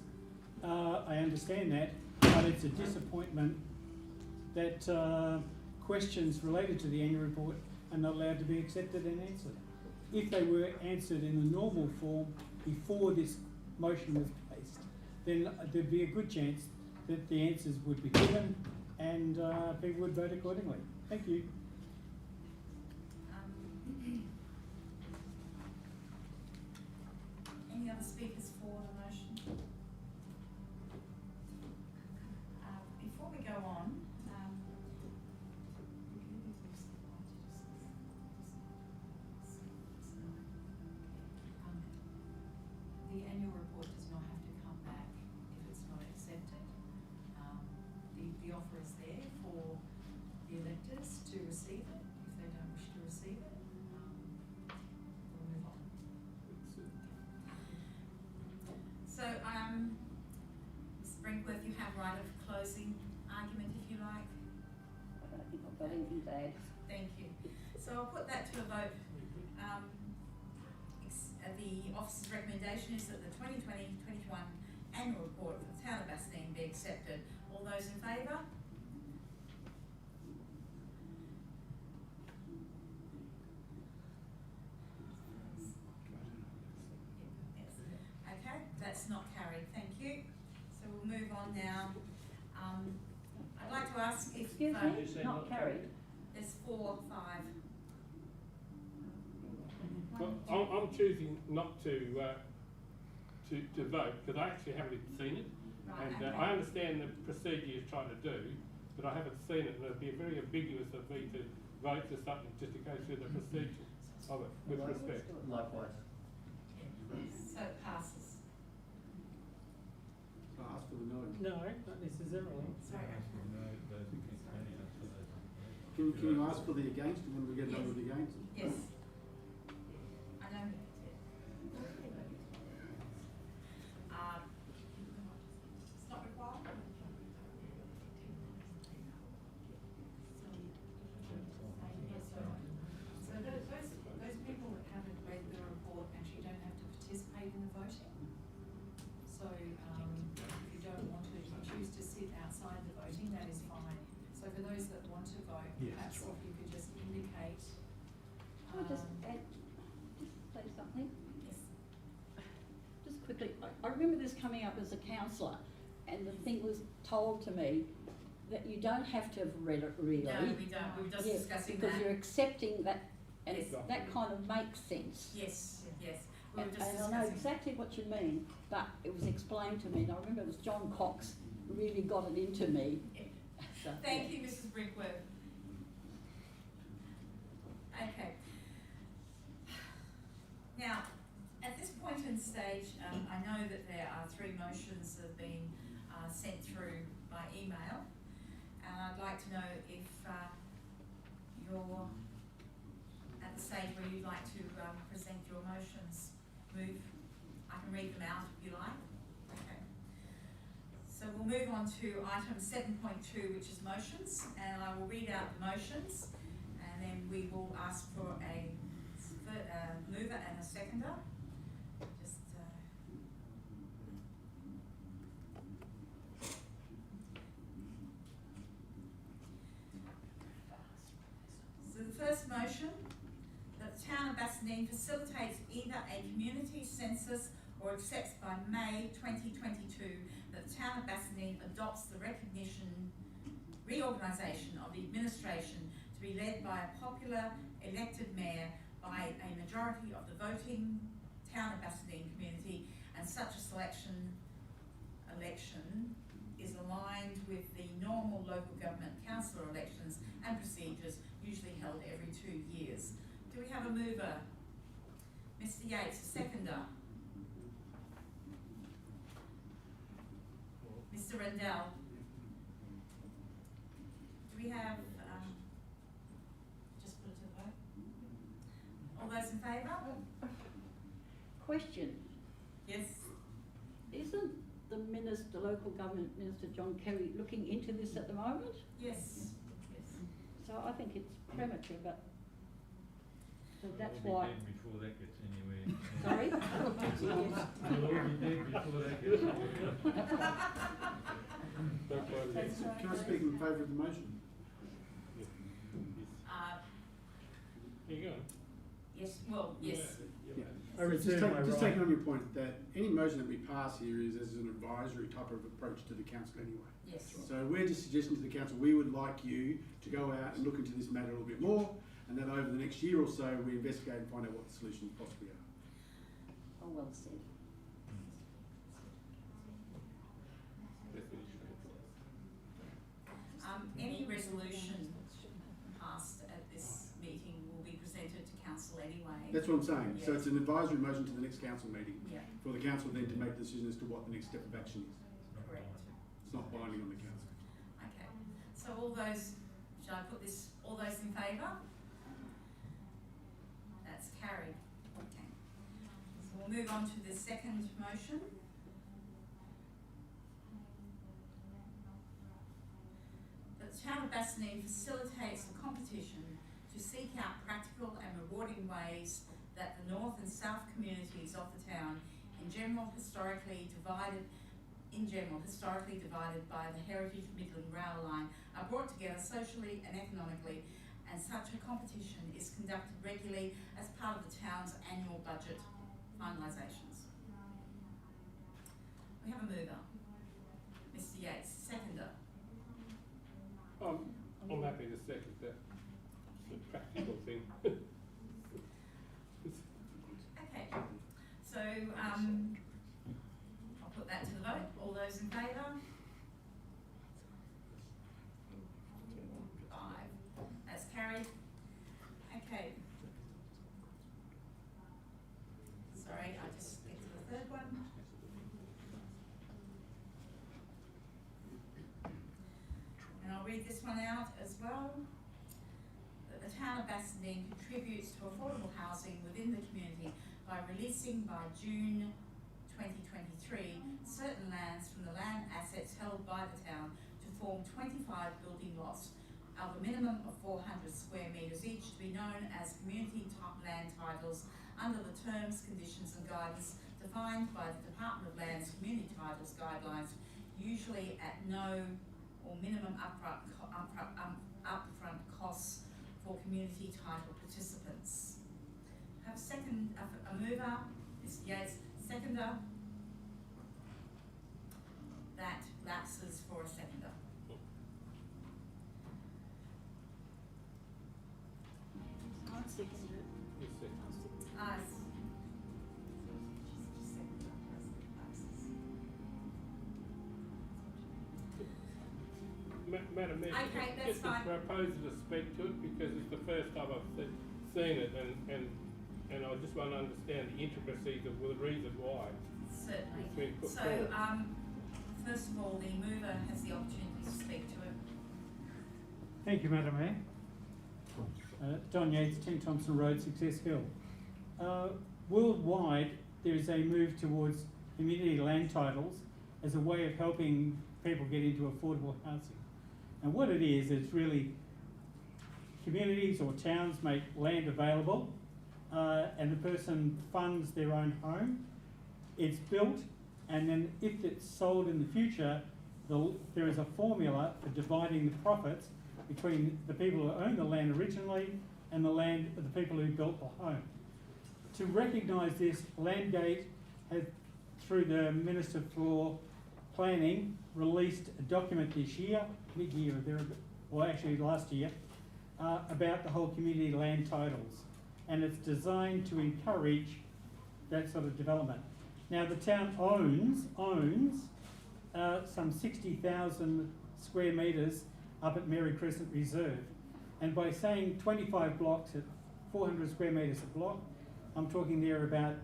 I understand that, but it's a disappointment that questions related to the annual report are not allowed to be accepted and answered. If they were answered in the normal form before this motion was placed, then there'd be a good chance that the answers would be given and people would vote accordingly. Thank you. Any other speakers for the motion? Before we go on, the annual report does not have to come back if it's not accepted. The offer is there for the electors to receive it. If they don't wish to receive it, we'll move on. So, Ms. Brinkworth, you have right of closing argument if you like. I don't think I've got anything to add. Thank you. So I'll put that to a vote. The officer's recommendation is that the 2020-21 annual report for the town of Bassendean be accepted. All those in favour? Yes. Okay, that's not carried. Thank you. So we'll move on now. I'd like to ask if... Excuse me? Not carried? There's 4, 5. Well, I'm choosing not to vote because I actually haven't even seen it, Right, and okay. I understand the procedure you're trying to do, but I haven't seen it, and it'd be very ambiguous of me to vote for something just to go through the procedure of it with respect. Likewise. So it passes. I ask for the no. No, not necessarily. Sorry. Can you ask for the against when we get a number of the against? Yes. I know. It's not required? So those people that haven't read the report actually don't have to participate in the voting. So if you don't want to, if you choose to sit outside the voting, that is fine. So for those that want to vote, Yes, perhaps that's right. if you could just indicate. Can I just add, just say something? Yes. Just quickly, I remember this coming up as a councillor, and the thing was told to me that you don't have to have read it really. No, we don't. We were just Yes, discussing because that. you're accepting that, and Yes. that kind of makes sense. Yes, yes. We were And, just and I know discussing. exactly what you mean, but it was explained to me, and I remember it was John Cox who really got it into me. So, Thank yeah. you, Mrs. Brinkworth. Okay. Now, at this point in stage, I know that there are 3 motions that have been sent through by email, and I'd like to know if you're at the stage where you'd like to present your motions. Move. I can read them out if you like. Okay. So we'll move on to item 7.2, which is motions, and I will read out the motions, and then we will ask for a mover and a seconder. Just so the first motion, that the town of Bassendean facilitates either a community census or accepts by May 2022 that the town of Bassendean adopts the reorganisation of the administration to be led by a popular elected mayor by a majority of the voting town of Bassendean community, and such a election is aligned with the normal local government councillor elections and procedures usually held every 2 years. Do we have a mover? Mr. Yates, a seconder? Mr. Rendell? have, just put it to the vote. All those in favour? Question, Yes. isn't the Minister, Local Government Minister John Kerry looking into this at the moment? Yes. Yes. So I think it's premature, but so that's We'll all why. be dead before that gets anywhere. Sorry? We'll all be dead before that gets anywhere. Can I speak in favour of the motion? Here you go. Yes, well, yes. Yeah. I reserve my Just right. taking on your point that any motion that we pass here is as an advisory type of approach to the council anyway. Yes. So we're just suggesting to the council, we would like you to go out and look into this matter a little bit more, and then over the next year or so, we investigate and find out what the solutions possibly are. Oh, well said. Any resolution passed at this meeting will be presented to council anyway. That's what I'm saying. So Yes. it's an advisory motion to the next council meeting, Yeah, for the council then to make a decision as to what the next step of action is. correct. It's not binding on the council. Okay, so all those, shall I put this, all those in favour? That's carried. Okay. So we'll move on to the second motion. That the town of Bassendean facilitates a competition to seek out practical and rewarding ways that the north and south communities of the town historically divided by the Heritage Midland Rail Line are brought together socially and economically, and such a competition is conducted regularly as part of the town's annual budget finalisations. We have a mover, Mr. Yates, seconder. I'm happy to second that. It's a practical thing. Okay, so I'll put that to the vote. All those in favour? 5. That's carried. Okay. Sorry, I'll just get to the third one. And I'll read this one out as well. That the town of Bassendean contributes to affordable housing within the community by releasing by June 2023 certain lands from the land assets held by the town to form 25 building lots of a minimum of 400 square metres each, to be known as community land titles under the terms, conditions and guidance defined by the Department of Land's community titles guidelines, usually at no or minimum upfront costs for community title participants. Have a mover, Mr. Yates, seconder. That lapses for a seconder. I'll second it. Yes, sir. Madam Mayor, Okay, that's just a fine. proposal to speak to it because it's the first time I've seen it, and I just want to understand the intricacies of the reason why. Certainly. It's been put So, forward. first of all, the mover has the opportunity to speak to it. Thank you, Madam Mayor. Don Yates, 10 Thompson Road, Success Hill. Worldwide, there is a move towards community land titles as a way of helping people get into affordable housing. And what it is, it's really communities or towns make land available, and the person funds their own home. It's built, and then if it's sold in the future, there is a formula for dividing the profits between the people who own the land originally and the land of the people who built the home. To recognise this, Landgate has, through the Minister for Planning, released a document this year, mid-year, or actually last year, about the whole community land titles. And it's designed to encourage that sort of development. Now the town owns some 60,000 square metres up at Mary Crescent Reserve. And by saying 25 blocks at 400 square metres a block, I'm talking there about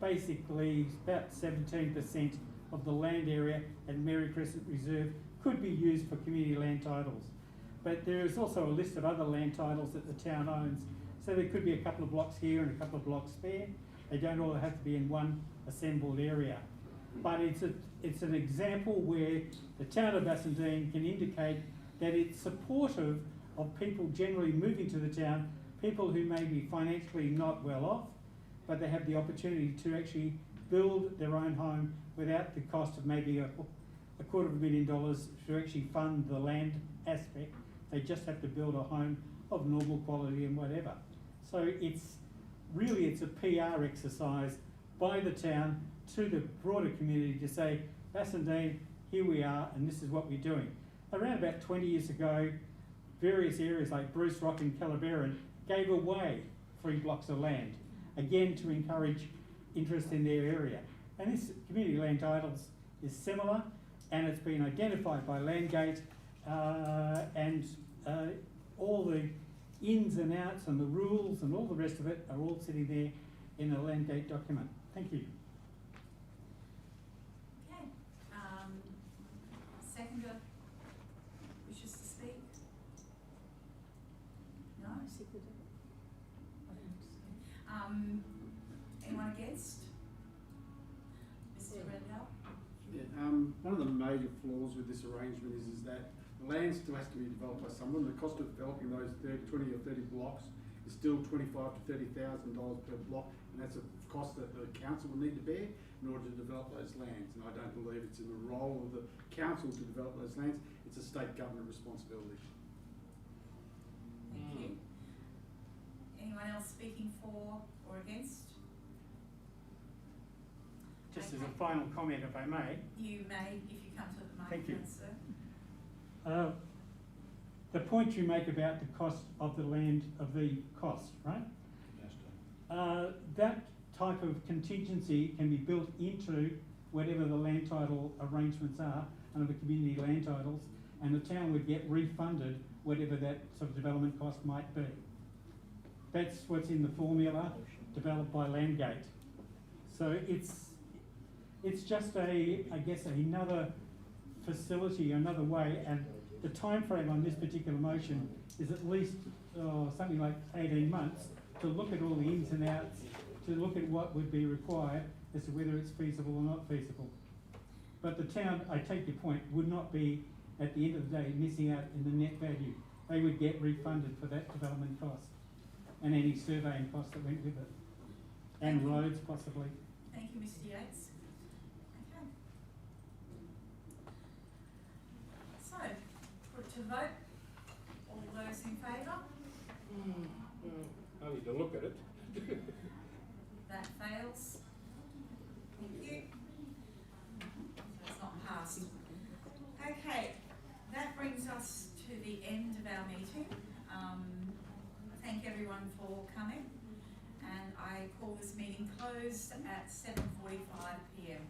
basically about 17% of the land area at Mary Crescent Reserve could be used for community land titles. But there is also a list of other land titles that the town owns. So there could be a couple of blocks here and a couple of blocks there. They don't all have to be in one assembled area. But it's an example where the town of Bassendean can indicate that it's supportive of people generally moving to the town, people who may be financially not well off, but they have the opportunity to actually build their own home without the cost of maybe $250,000 to actually fund the land aspect. They just have to build a home of normal quality and whatever. So it's a PR exercise by the town to the broader community to say, Bassendean, here we are, and this is what we're doing. Around about 20 years ago, various areas like Bruce Rock and Calaveran gave away 3 blocks of land, again to encourage interest in their area. And this community land titles is similar, and it's been identified by Landgate, and all the ins and outs and the rules and all the rest of it are all sitting there in a Landgate document. Thank you. Okay. Seconder wishes to speak? No? Anyone against? Mr. Rendell? Yeah, one of the major flaws with this arrangement is that the land still has to be developed by someone. The cost of developing those 20 or 30 blocks is still $25,000 to $30,000 per block, and that's a cost that the council will need to bear in order to develop those lands. And I don't believe it's in the role of the council to develop those lands. It's a state government responsibility. Thank you. Anyone else speaking for or against? Just as a final comment, if I may. You may, if you come to the Thank you. microphone, sir. The point you make about the cost of the land, of the cost, right? That type of contingency can be built into whatever the land title arrangements are under the community land titles, and the town would get refunded whatever that sort of development cost might be. That's what's in the formula developed by Landgate. So it's just I guess another facility, another way, and the time frame on this particular motion is at least something like 18 months to look at all the ins and outs, to look at what would be required as to whether it's feasible or not feasible. But the town, I take your point, would not be, at the end of the day, missing out in the net value. They would get refunded for that development cost and any surveying costs that went with it, and roads possibly. Thank you, Mr. Yates. Okay. So, put it to vote. All those in favour? I need to look at it. That fails. Thank you. So it's not passed. Okay, that brings us to the end of our meeting. Thank everyone for coming, and I call this meeting closed at 7:45 p.m.